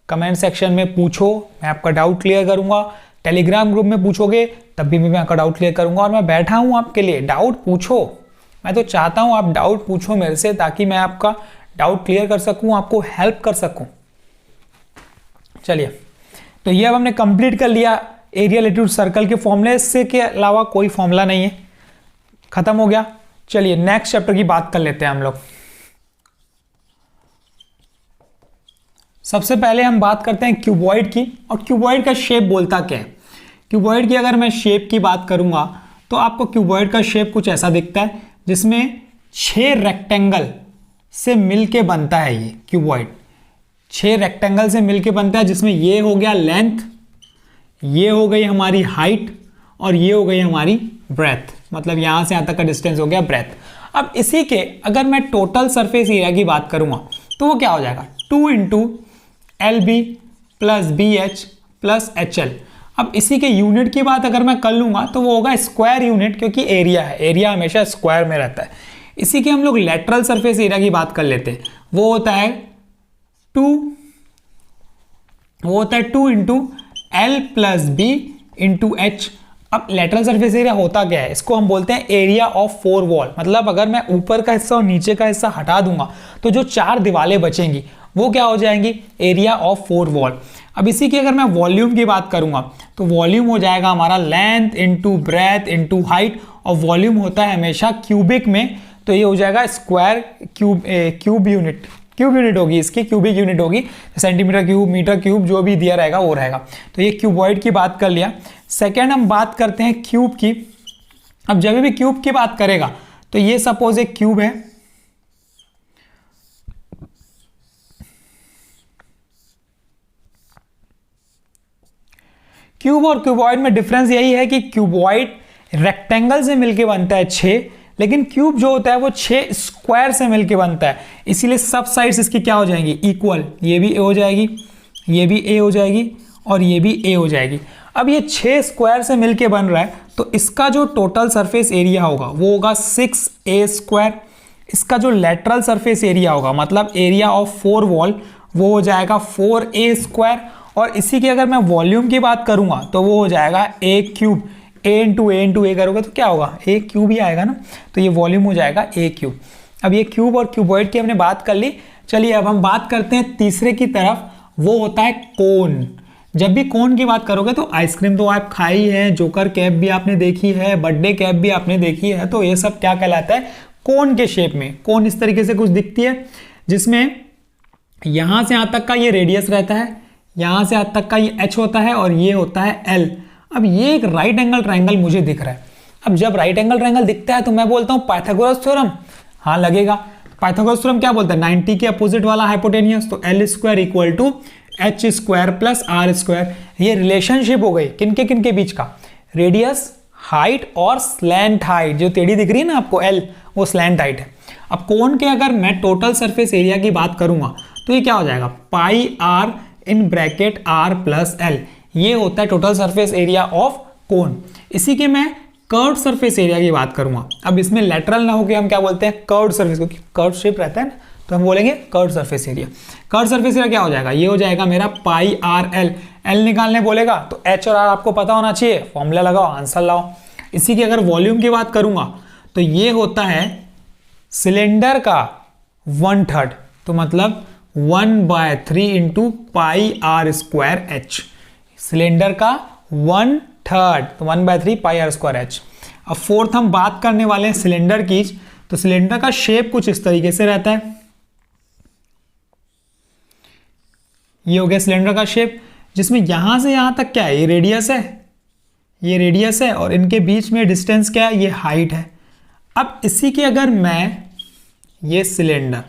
कमेंट सेक्शन में पूछो, मैं आपका डाउट क्लियर करूंगा। टेलीग्राम ग्रुप में पूछोगे तब भी मैं आपका डाउट क्लियर करूंगा, और मैं बैठा हूं आपके लिए, डाउट पूछो। मैं तो चाहता हूं आप डाउट पूछो मेरे से, ताकि मैं आपका डाउट क्लियर कर सकूं, आपको हेल्प कर सकूं। चलिए, तो ये अब हमने कंप्लीट कर लिया एरिया लैटिट्यूड सर्कल के फॉर्मूले, इससे के अलावा कोई फॉर्मूला नहीं है, खत्म हो गया। चलिए नेक्स्ट चैप्टर की बात कर लेते हैं हम लोग। सबसे पहले हम बात करते हैं क्यूबॉइड की, और क्यूबॉइड का शेप बोलता क्या है। क्यूबॉइड की अगर मैं शेप की बात करूंगा तो आपको क्यूबॉइड का शेप कुछ ऐसा दिखता है, जिसमें 6 रेक्टेंगल से मिलके बनता है। ये क्यूबॉइड 6 रेक्टेंगल से मिलके बनता है, जिसमें ये हो गया लेंथ, ये हो गई हमारी हाइट, और ये हो गई हमारी ब्रेथ, मतलब यहां से यहां तक का डिस्टेंस हो गया ब्रेथ। अब इसी के अगर मैं टोटल सरफेस एरिया की बात करूंगा तो वो क्या हो जाएगा, 2 into LB plus BH plus HL। अब इसी के यूनिट की बात अगर मैं कर लूंगा तो वो होगा स्क्वायर यूनिट, क्योंकि एरिया है, एरिया हमेशा स्क्वायर में रहता है। इसी के हम लोग लेटरल सरफेस एरिया की बात कर लेते हैं, वो होता है 2 into L plus B into H। अब लेटरल सरफेस एरिया होता क्या है, इसको हम बोलते हैं एरिया ऑफ 4 वॉल। मतलब अगर मैं ऊपर का हिस्सा और नीचे का हिस्सा हटा दूंगा तो जो 4 दीवारें बचेंगी वो क्या हो जाएंगी, एरिया ऑफ 4 वॉल। अब इसी की अगर मैं वॉल्यूम की बात करूंगा तो वॉल्यूम हो जाएगा हमारा length into breadth into height, और वॉल्यूम होता है हमेशा क्यूबिक में, तो ये हो जाएगा स्क्वायर क्यूब यूनिट होगी इसकी, क्यूबिक यूनिट होगी, सेंटीमीटर क्यूब, मीटर क्यूब, जो भी दिया रहेगा वो रहेगा। तो ये क्यूबॉइड की बात कर लिया। सेकेंड हम बात करते हैं क्यूब की। अब जब भी क्यूब की बात करेगा तो ये सपोज एक क्यूब है, क्यूब और क्यूबॉइड में डिफरेंस यही है कि क्यूबॉइड रेक्टेंगल से मिलके बनता है 6, लेकिन क्यूब जो होता है वो 6 स्क्वायर से मिलके बनता है, इसीलिए सब साइड्स इसकी क्या हो जाएंगी, इक्वल। ये भी ए हो जाएगी, ये भी ए हो जाएगी, और ये भी ए हो जाएगी। अब ये 6 स्क्वायर से मिलके बन रहा है, तो इसका जो टोटल सरफेस एरिया होगा वो होगा 6A स्क्वायर। इसका जो लेटरल सरफेस एरिया होगा, मतलब एरिया ऑफ 4 वॉल, वो हो जाएगा 4A स्क्वायर। और इसी की अगर मैं वॉल्यूम की बात करूंगा तो वो हो जाएगा ए क्यूब। ए इंटू ए करोगे तो क्या होगा, ए क्यूब ही आएगा ना, तो ये वॉल्यूम हो जाएगा ए क्यूब। अब ये क्यूब और क्यूबॉइड की हमने बात कर ली। चलिए अब हम बात करते हैं तीसरे की तरफ, वो होता है कोन। जब भी कोन की बात करोगे तो आइसक्रीम तो आप खाई है, जोकर कैप भी आपने देखी है, बर्थडे कैप भी आपने देखी है, तो ये सब क्या कहलाता है, कोन के शेप में। कोन इस तरीके से कुछ दिखती है, जिसमें यहां से यहां तक का ये रेडियस रहता है, यहां से यहां तक का ये h होता है, और ये होता है L। अब ये एक राइट एंगल ट्रायंगल मुझे दिख रहा है। अब जब राइट एंगल ट्रायंगल दिखता है तो मैं बोलता हूं पाइथागोरस थ्योरम, हाँ लगेगा। पाइथागोरस थ्योरम क्या बोलता है, 90 के अपोजिट वाला हाइपोटेनियस, तो L square equal to H square plus R square. ये रिलेशनशिप हो गई किनके किनके बीच का, रेडियस, हाइट और स्लैंट हाइट। जो टेढ़ी दिख रही है ना आपको L, वो स्लैंट हाइट है। अब कोन के अगर मैं टोटल सरफेस एरिया की बात करूंगा तो ये क्या हो जाएगा, pi R in bracket R plus L. ये होता है total surface area of cone. इसी के मैं कर्व सरफेस एरिया की बात करूंगा। अब इसमें लेटरल ना होकर हम क्या बोलते हैं, कर्व सरफेस, क्योंकि कर्व शेप रहता है ना, तो हम बोलेंगे curve surface area. Curve surface area क्या हो जाएगा, ये हो जाएगा मेरा पाई आर एल। एल निकालने बोलेगा तो एच और आर आपको पता होना चाहिए, फॉर्मूला लगाओ, आंसर लाओ। इसी की अगर वॉल्यूम की बात करूंगा तो ये होता है सिलेंडर का 1/3, तो मतलब 1/3 into pi R square H. Cylinder का 1/3, तो 1/3 पाई आर स्क्वायर एच। अब फोर्थ हम बात करने वाले हैं सिलेंडर की, तो सिलेंडर का शेप कुछ इस तरीके से रहता है। ये हो गया सिलेंडर का शेप, जिसमें यहां से यहां तक क्या है, ये रेडियस है, ये रेडियस है, और इनके बीच में डिस्टेंस क्या है, ये हाइट है। अब इसी के अगर मैं, ये सिलेंडर,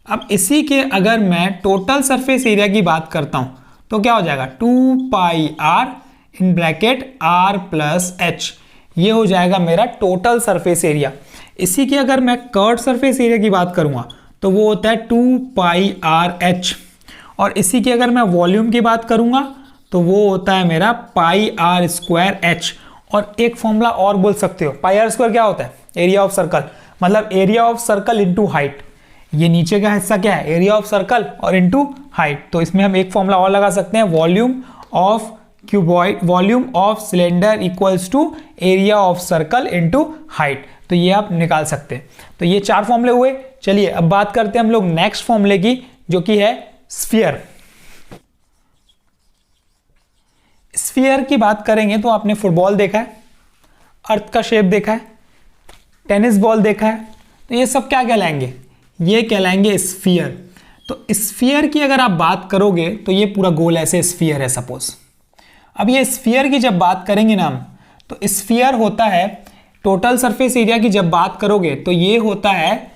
अब इसी के अगर मैं टोटल सरफेस एरिया की बात करता हूं तो क्या हो जाएगा, 2 pi R in bracket R plus H. ये हो जाएगा मेरा टोटल सरफेस एरिया। इसी की अगर मैं कर्व सरफेस एरिया की बात करूंगा तो वो होता है 2 पाई आर एच। और इसी की अगर मैं वॉल्यूम की बात करूंगा तो वो होता है मेरा पाई आर स्क्वायर एच। और एक फॉर्मूला और बोल सकते हो, पाई आर स्क्वायर क्या होता है, एरिया ऑफ सर्कल, मतलब area of circle into height. ये नीचे का हिस्सा क्या है, एरिया ऑफ सर्कल और इनटू हाइट। तो इसमें हम एक फॉर्मूला और लगा सकते हैं, volume of cuboid, volume of cylinder equals to area of circle into height. तो ये आप निकाल सकते हैं। तो ये 4 फॉर्मूले हुए। चलिए अब बात करते हैं हम लोग नेक्स्ट फॉर्मूले की, जो कि है स्फीयर। स्फीयर की बात करेंगे तो आपने फुटबॉल देखा है, अर्थ का शेप देखा है, टेनिस बॉल देखा है, तो ये सब क्या कहलाएंगे, ये कहलाएंगे स्फीयर। तो स्फीयर की अगर आप बात करोगे तो ये पूरा गोल ऐसे स्फीयर है सपोज। अब ये स्फीयर की जब बात करेंगे ना हम, तो स्फीयर होता है, टोटल सरफेस एरिया की जब बात करोगे तो ये होता है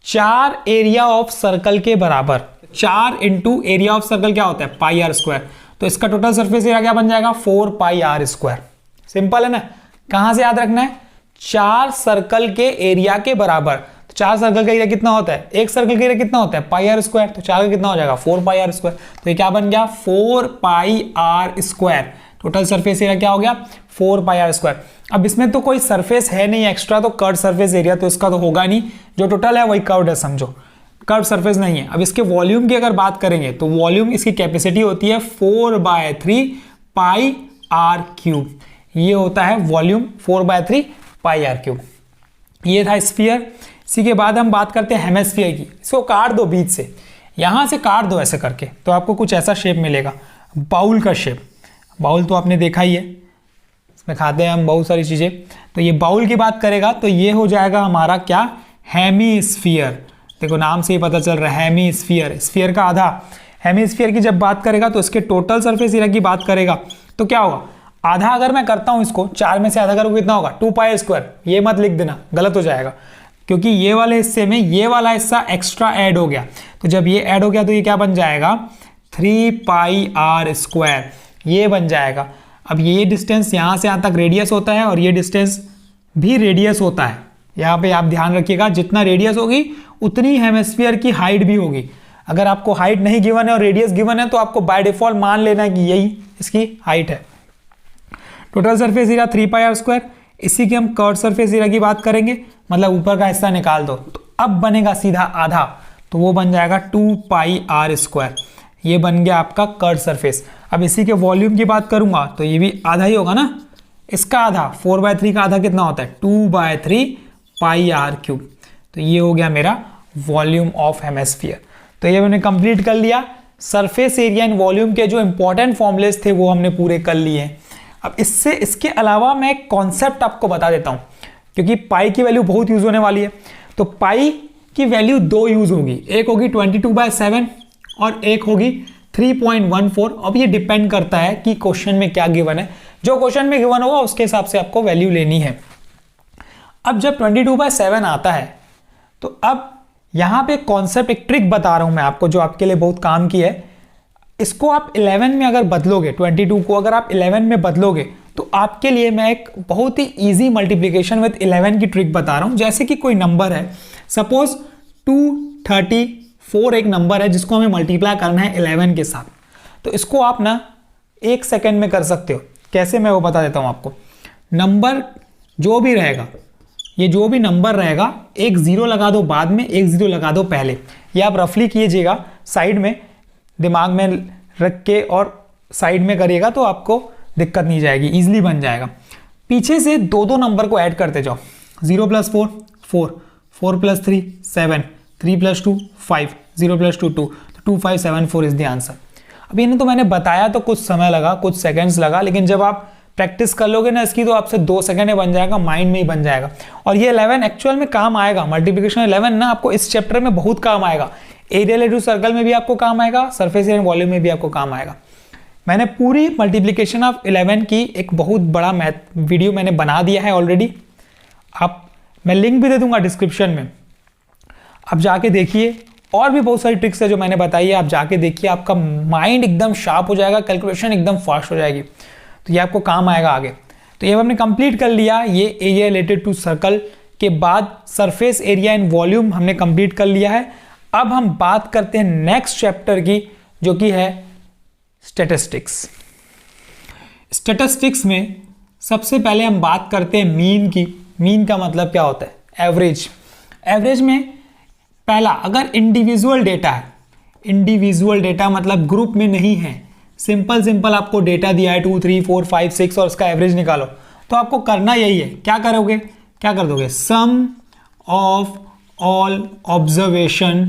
4 एरिया ऑफ सर्कल के बराबर। 4 इंटू एरिया ऑफ सर्कल क्या होता है, पाई आर स्क्वायर। तो इसका टोटल सरफेस एरिया क्या बन जाएगा, 4 पाई आर स्क्वायर। सिंपल है ना। कहां से याद रखना है, 4 सर्कल के एरिया के बराबर। तो 4 सर्कल का एरिया कितना होता है, एक सर्कल का एरिया कितना होता है, पाई आर स्क्वायर। तो 4 का कितना हो जाएगा, 4 पाई आर स्क्वायर। तो ये क्या बन गया, 4 pi R square. Total surface area क्या हो गया, 4 पाई आर स्क्वायर। अब इसमें तो कोई सरफेस है नहीं एक्स्ट्रा, तो कर्व सरफेस एरिया तो इसका तो होगा नहीं, जो टोटल है वही कर्व्ड है समझो, कर्व सरफेस नहीं है। अब इसके वॉल्यूम की अगर बात करेंगे तो वॉल्यूम इसकी कैपेसिटी होती है 4/3 पाई आर क्यूब। ये होता है वॉल्यूम 4/3 पाई आर क्यूब। ये था स्फीयर। इसी के बाद हम बात करते हैं हेमिस्फीयर की। इसको काट दो बीच से, यहां से काट दो ऐसे करके, तो आपको कुछ ऐसा शेप मिलेगा, बाउल का शेप। बाउल तो आपने देखा ही है, इसमें खाते हैं हम बहुत सारी चीजें। तो ये बाउल की बात करेगा तो ये हो जाएगा हमारा क्या, हेमिस्फीयर। देखो नाम से ही पता चल रहा है, हेमिस्फीयर, स्फीयर का आधा। हेमिस्फीयर की जब बात करेगा तो इसके टोटल सरफेस एरिया की बात करेगा तो क्या होगा, आधा अगर मैं करता हूं इसको, 4 में से आधा करोगे कितना होगा, 2 पाई स्क्वायर। ये मत लिख देना, गलत हो जाएगा, क्योंकि ये वाले हिस्से में ये वाला हिस्सा एक्स्ट्रा ऐड हो गया। तो जब ये ऐड हो गया तो ये क्या बन जाएगा, 3 पाई आर स्क्वायर, ये बन जाएगा। अब ये डिस्टेंस यहां से यहां तक रेडियस होता है और ये डिस्टेंस भी रेडियस होता है। यहाँ पे आप ध्यान रखिएगा, जितना रेडियस होगी उतनी हेमिस्फीयर की हाइट भी होगी। अगर आपको हाइट नहीं गिवन है और रेडियस गिवन है तो आपको बाय डिफॉल्ट मान लेना है कि यही इसकी हाइट है। Total surface area 3 pi R square. इसी की हम कर्व सरफेस एरिया की बात करेंगे, मतलब ऊपर का हिस्सा निकाल दो तो अब बनेगा सीधा आधा, तो वो बन जाएगा 2 पाई आर स्क्वायर। ये बन गया आपका कर्व सरफेस। अब इसी के वॉल्यूम की बात करूंगा तो ये भी आधा ही होगा ना, इसका आधा 4/3 का आधा कितना होता है, 2/3 पाई आर क्यूब। तो ये हो गया मेरा वॉल्यूम ऑफ हेमिस्फीयर। तो ये मैंने कंप्लीट कर लिया। सरफेस एरिया एंड वॉल्यूम के जो इंपॉर्टेंट फॉर्मूलेस थे वो हमने पूरे कर लिए। अब इसके अलावा मैं एक कॉन्सेप्ट आपको बता देता हूं, क्योंकि पाई की वैल्यू बहुत यूज होने वाली है। तो पाई की वैल्यू 2 यूज होगी, एक होगी 22/7 और एक होगी 3.14। अब ये डिपेंड करता है कि क्वेश्चन में क्या गिवन है, जो क्वेश्चन में गिवन होगा उसके हिसाब से आपको वैल्यू लेनी है। अब जब 22/7 आता है तो अब यहां पे कॉन्सेप्ट, एक ट्रिक बता रहा हूं मैं आपको जो आपके लिए बहुत काम की है। इसको आप 11 में अगर बदलोगे, 22 को अगर आप 11 में बदलोगे तो आपके लिए मैं एक बहुत ही इजी मल्टीप्लिकेशन विद 11 की ट्रिक बता रहा हूं। जैसे कि कोई नंबर है, सपोज 234 एक नंबर है जिसको हमें मल्टीप्लाई करना है 11 के साथ। तो इसको आप ना 1 सेकेंड में कर सकते हो। कैसे, मैं वो बता देता हूं आपको। नंबर जो भी रहेगा, ये जो भी नंबर रहेगा, एक 0 लगा दो बाद में, एक 0 लगा दो पहले। ये आप रफली कीजिएगा, साइड में दिमाग में रख के और साइड में करिएगा तो आपको दिक्कत नहीं जाएगी, इजीली बन जाएगा। पीछे से 2 नंबर को ऐड करते जाओ। 0 + 4 4, 4 + 3 7, 3 + 2 5, 0 + 2 2, तो 2574 इज द आंसर। अब इन्हें तो मैंने बताया तो कुछ समय लगा, कुछ सेकेंड्स लगा, लेकिन जब आप प्रैक्टिस कर लोगे ना इसकी तो आपसे 2 सेकंड में बन जाएगा, माइंड में ही बन जाएगा। और ये 11 एक्चुअल में काम आएगा। मल्टीप्लिकेशन 11 ना आपको इस चैप्टर में बहुत काम आएगा। एरिया रिलेटिव सर्कल में भी आपको काम आएगा, सरफेस एरिया वॉल्यूम में भी आपको काम आएगा। मैंने पूरी मल्टीप्लिकेशन ऑफ 11 की एक बहुत बड़ा मैथ वीडियो मैंने बना दिया है ऑलरेडी। मैं लिंक भी दे दूंगा डिस्क्रिप्शन में, आप जाके देखिए। और भी बहुत सारी ट्रिक्स है जो मैंने बताई है, आप जाके देखिए, आपका माइंड एकदम शार्प हो जाएगा, कैलकुलेशन एकदम फास्ट हो जाएगी, तो ये आपको काम आएगा आगे। तो ये हमने कंप्लीट कर लिया। ये एरिया रिलेटेड टू सर्कल के बाद सरफेस एरिया एंड वॉल्यूम हमने कंप्लीट कर लिया है। अब हम बात करते हैं नेक्स्ट चैप्टर की, जो कि है स्टैटिस्टिक्स। स्टैटिस्टिक्स में सबसे पहले हम बात करते हैं मीन की। मीन का मतलब क्या होता है, एवरेज। एवरेज में पहला, अगर इंडिविजुअल डेटा है, इंडिविजुअल डेटा मतलब ग्रुप में नहीं है, सिंपल आपको डेटा दिया है 2 3 4 5 6 और उसका एवरेज निकालो, तो आपको करना यही है, क्या करोगे, क्या कर दोगे, sum of all observation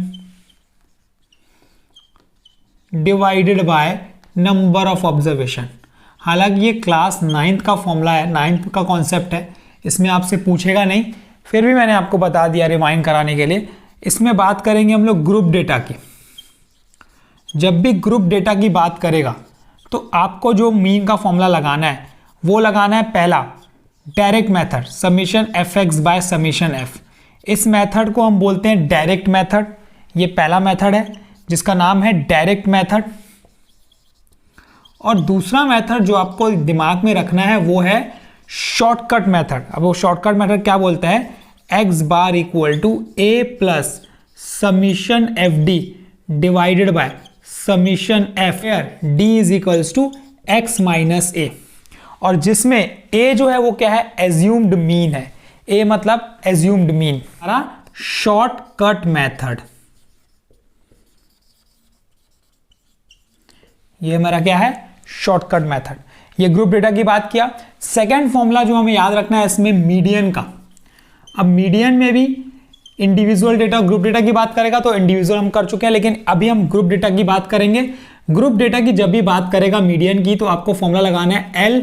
divided by number of observation. हालांकि ये क्लास 9th का फॉर्मूला है, 9th का कॉन्सेप्ट है, इसमें आपसे पूछेगा नहीं, फिर भी मैंने आपको बता दिया रिमाइंड कराने के लिए। इसमें बात करेंगे हम लोग ग्रुप डेटा की। जब भी ग्रुप डेटा की बात करेगा तो आपको जो मीन का फॉर्मूला लगाना है वो लगाना है पहला direct method, summation F x bye summation F. इस मेथड को हम बोलते हैं डायरेक्ट मेथड। ये पहला मेथड है जिसका नाम है डायरेक्ट मेथड। और दूसरा मेथड जो आपको दिमाग में रखना है वो है शॉर्टकट मेथड। अब वो शॉर्टकट मेथड क्या बोलता है, X bar equal to A plus summation F D divided by summation F, D is equals to X minus A. और जिसमें ए जो है वो क्या है, एज्यूम्ड मीन है। ए मतलब एज्यूम्ड मीन, हमारा शॉर्टकट मेथड। ये हमारा क्या है, शॉर्टकट मेथड। ये ग्रुप डेटा की बात किया। सेकंड फॉर्मूला जो हमें याद रखना है इसमें मीडियन का। अब मीडियन में भी इंडिविजुअल डेटा ग्रुप डेटा की बात करेगा तो इंडिविजुअल हम कर चुके हैं, लेकिन अभी हम ग्रुप डेटा की बात करेंगे। ग्रुप डेटा की जब भी बात करेगा मीडियन की तो आपको फॉर्मूला लगाना है L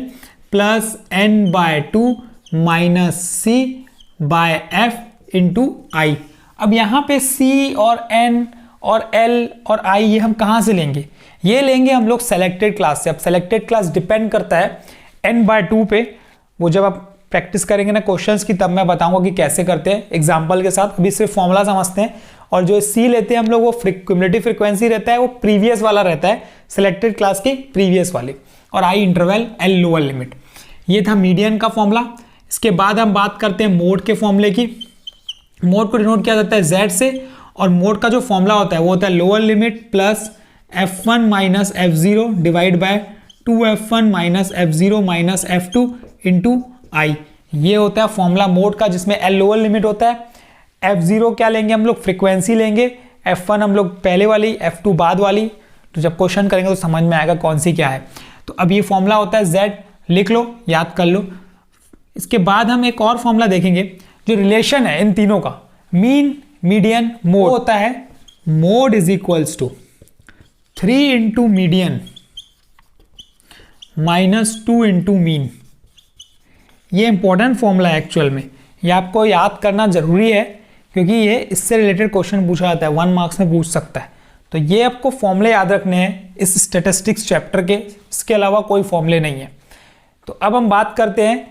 plus N by two minus C by F into I. अब यहाँ पे सी और एन और एल और आई ये हम कहाँ से लेंगे, ये लेंगे हम लोग सेलेक्टेड क्लास से। अब सेलेक्टेड क्लास डिपेंड करता है एन बाय टू पे। वो जब आप प्रैक्टिस करेंगे ना क्वेश्चंस की तब मैं बताऊंगा कि कैसे करते हैं एग्जांपल के साथ। अभी सिर्फ फॉर्मूला समझते हैं। और जो सी लेते हैं हम लोग वो क्यूमुलेटिव फ्रीक्वेंसी रहता है, वो प्रीवियस वाला रहता है, सिलेक्टेड क्लास की प्रीवियस वाली। और आई इंटरवल, एल लोअर लिमिट। ये था मीडियन का फॉर्मूला। इसके बाद हम बात करते हैं मोड के फॉर्मूले की। मोड को डिनोट किया जाता है जेड से, और मोड का जो फॉर्मूला होता है वो होता है lower limit plus f1 minus f0 divide by 2f1 minus f0 minus f2 into I. ये होता है फॉर्मूला मोड का, जिसमें l लोअर लिमिट होता है। f0 क्या लेंगे हम लोग, फ्रीक्वेंसी लेंगे। f1 हम लोग पहले वाली, f2 बाद वाली। तो जब क्वेश्चन करेंगे तो समझ में आएगा कौन सी क्या है। तो अब ये फॉर्मूला होता है z, लिख लो, याद कर लो। इसके बाद हम एक और फॉर्मूला देखेंगे जो रिलेशन है इन तीनों का, मीन मीडियन मोड होता है। Mode is equals to 3 into median minus 2 into mean. ये इंपॉर्टेंट फॉर्मूला है एक्चुअल में, ये आपको याद करना जरूरी है क्योंकि ये इससे रिलेटेड क्वेश्चन पूछा जाता है, 1 मार्क्स में पूछ सकता है। तो ये आपको फॉर्मूले याद रखने हैं इस स्टैटिस्टिक्स चैप्टर के, इसके अलावा कोई फॉर्मूले नहीं है। तो अब हम बात करते हैं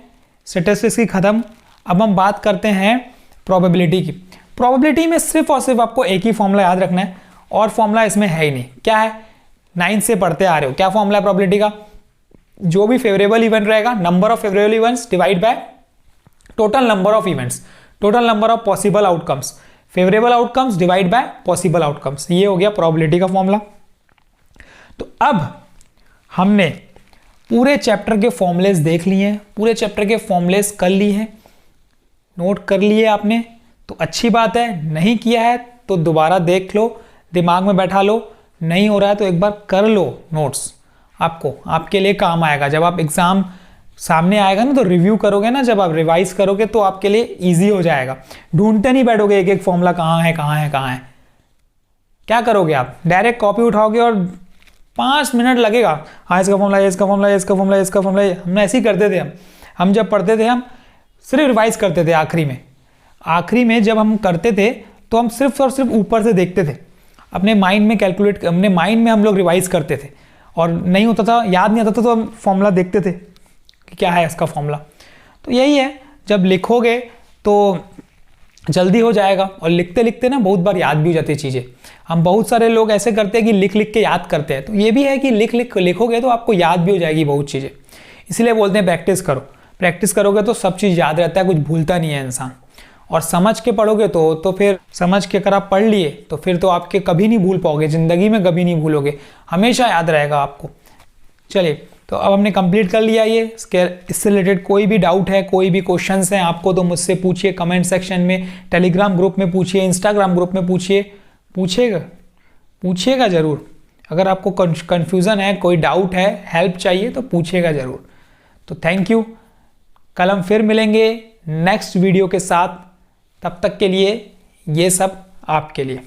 स्टैटिस्टिक्स की खत्म, अब हम बात करते हैं प्रोबेबिलिटी की। प्रोबेबिलिटी में सिर्फ और सिर्फ आपको एक ही फॉर्मूला याद रखना है, और फॉर्मूला इसमें है ही नहीं। क्या है, 9 से पढ़ते आ रहे हो, क्या फॉर्मूला है प्रोबेबिलिटी का, जो भी फेवरेबल इवेंट रहेगा, number of favourable events divide by total number of events, total number of possible outcomes, favourable outcomes divide by possible outcomes. ये हो गया प्रोबेबिलिटी का फॉर्मूला। तो अब हमने पूरे चैप्टर के फॉर्मूलेस देख लिए हैं, पूरे चैप्टर के फॉर्मूलेस कर लिए हैं, नोट कर लिए आपने तो अच्छी बात है। नहीं किया है तो दोबारा देख लो, दिमाग में बैठा लो। नहीं हो रहा है तो एक बार कर लो नोट्स, आपको आपके लिए काम आएगा। जब आप एग्जाम सामने आएगा ना तो रिव्यू करोगे ना, जब आप रिवाइज करोगे तो आपके लिए इजी हो जाएगा। ढूंढते नहीं बैठोगे एक एक फॉर्मूला कहाँ है कहाँ है कहाँ है। क्या करोगे आप, डायरेक्ट कॉपी उठाओगे और 5 मिनट लगेगा, हाँ इसका फॉर्मूला, इसका फॉर्मूला, इसका फॉर्मूला, इसका फॉर्मूला। हम ऐसे ही करते थे। हम जब पढ़ते थे हम सिर्फ रिवाइज करते थे। आखिरी में जब हम करते थे तो हम सिर्फ और सिर्फ ऊपर से देखते थे, अपने माइंड में कैलकुलेट, अपने माइंड में हम लोग रिवाइज करते थे। और नहीं होता था, याद नहीं आता था तो हम फॉर्मूला देखते थे कि क्या है इसका फॉर्मूला। तो यही है, जब लिखोगे तो जल्दी हो जाएगा, और लिखते लिखते ना बहुत बार याद भी हो जाती है चीज़ें। हम बहुत सारे लोग ऐसे करते हैं कि लिख लिख के याद करते हैं, तो ये भी है कि लिखोगे तो आपको याद भी हो जाएगी बहुत चीज़ें। इसलिए बोलते हैं प्रैक्टिस करो, प्रैक्टिस करोगे तो सब चीज़ याद रहता है, कुछ भूलता नहीं है इंसान। और समझ के पढ़ोगे तो फिर समझ के अगर आप पढ़ लिए तो फिर तो आपके कभी नहीं भूल पाओगे, ज़िंदगी में कभी नहीं भूलोगे, हमेशा याद रहेगा आपको। चलिए तो अब हमने कंप्लीट कर लिया ये। इससे रिलेटेड कोई भी डाउट है, कोई भी क्वेश्चंस हैं आपको तो मुझसे पूछिए कमेंट सेक्शन में, टेलीग्राम ग्रुप में पूछिए, इंस्टाग्राम ग्रुप में पूछिए, पूछिएगा ज़रूर। अगर आपको कन्फ्यूज़न है, कोई डाउट है, हेल्प चाहिए तो पूछिएगा ज़रूर। तो थैंक यू, कल हम फिर मिलेंगे नेक्स्ट वीडियो के साथ। तब तक के लिए ये सब आपके लिए।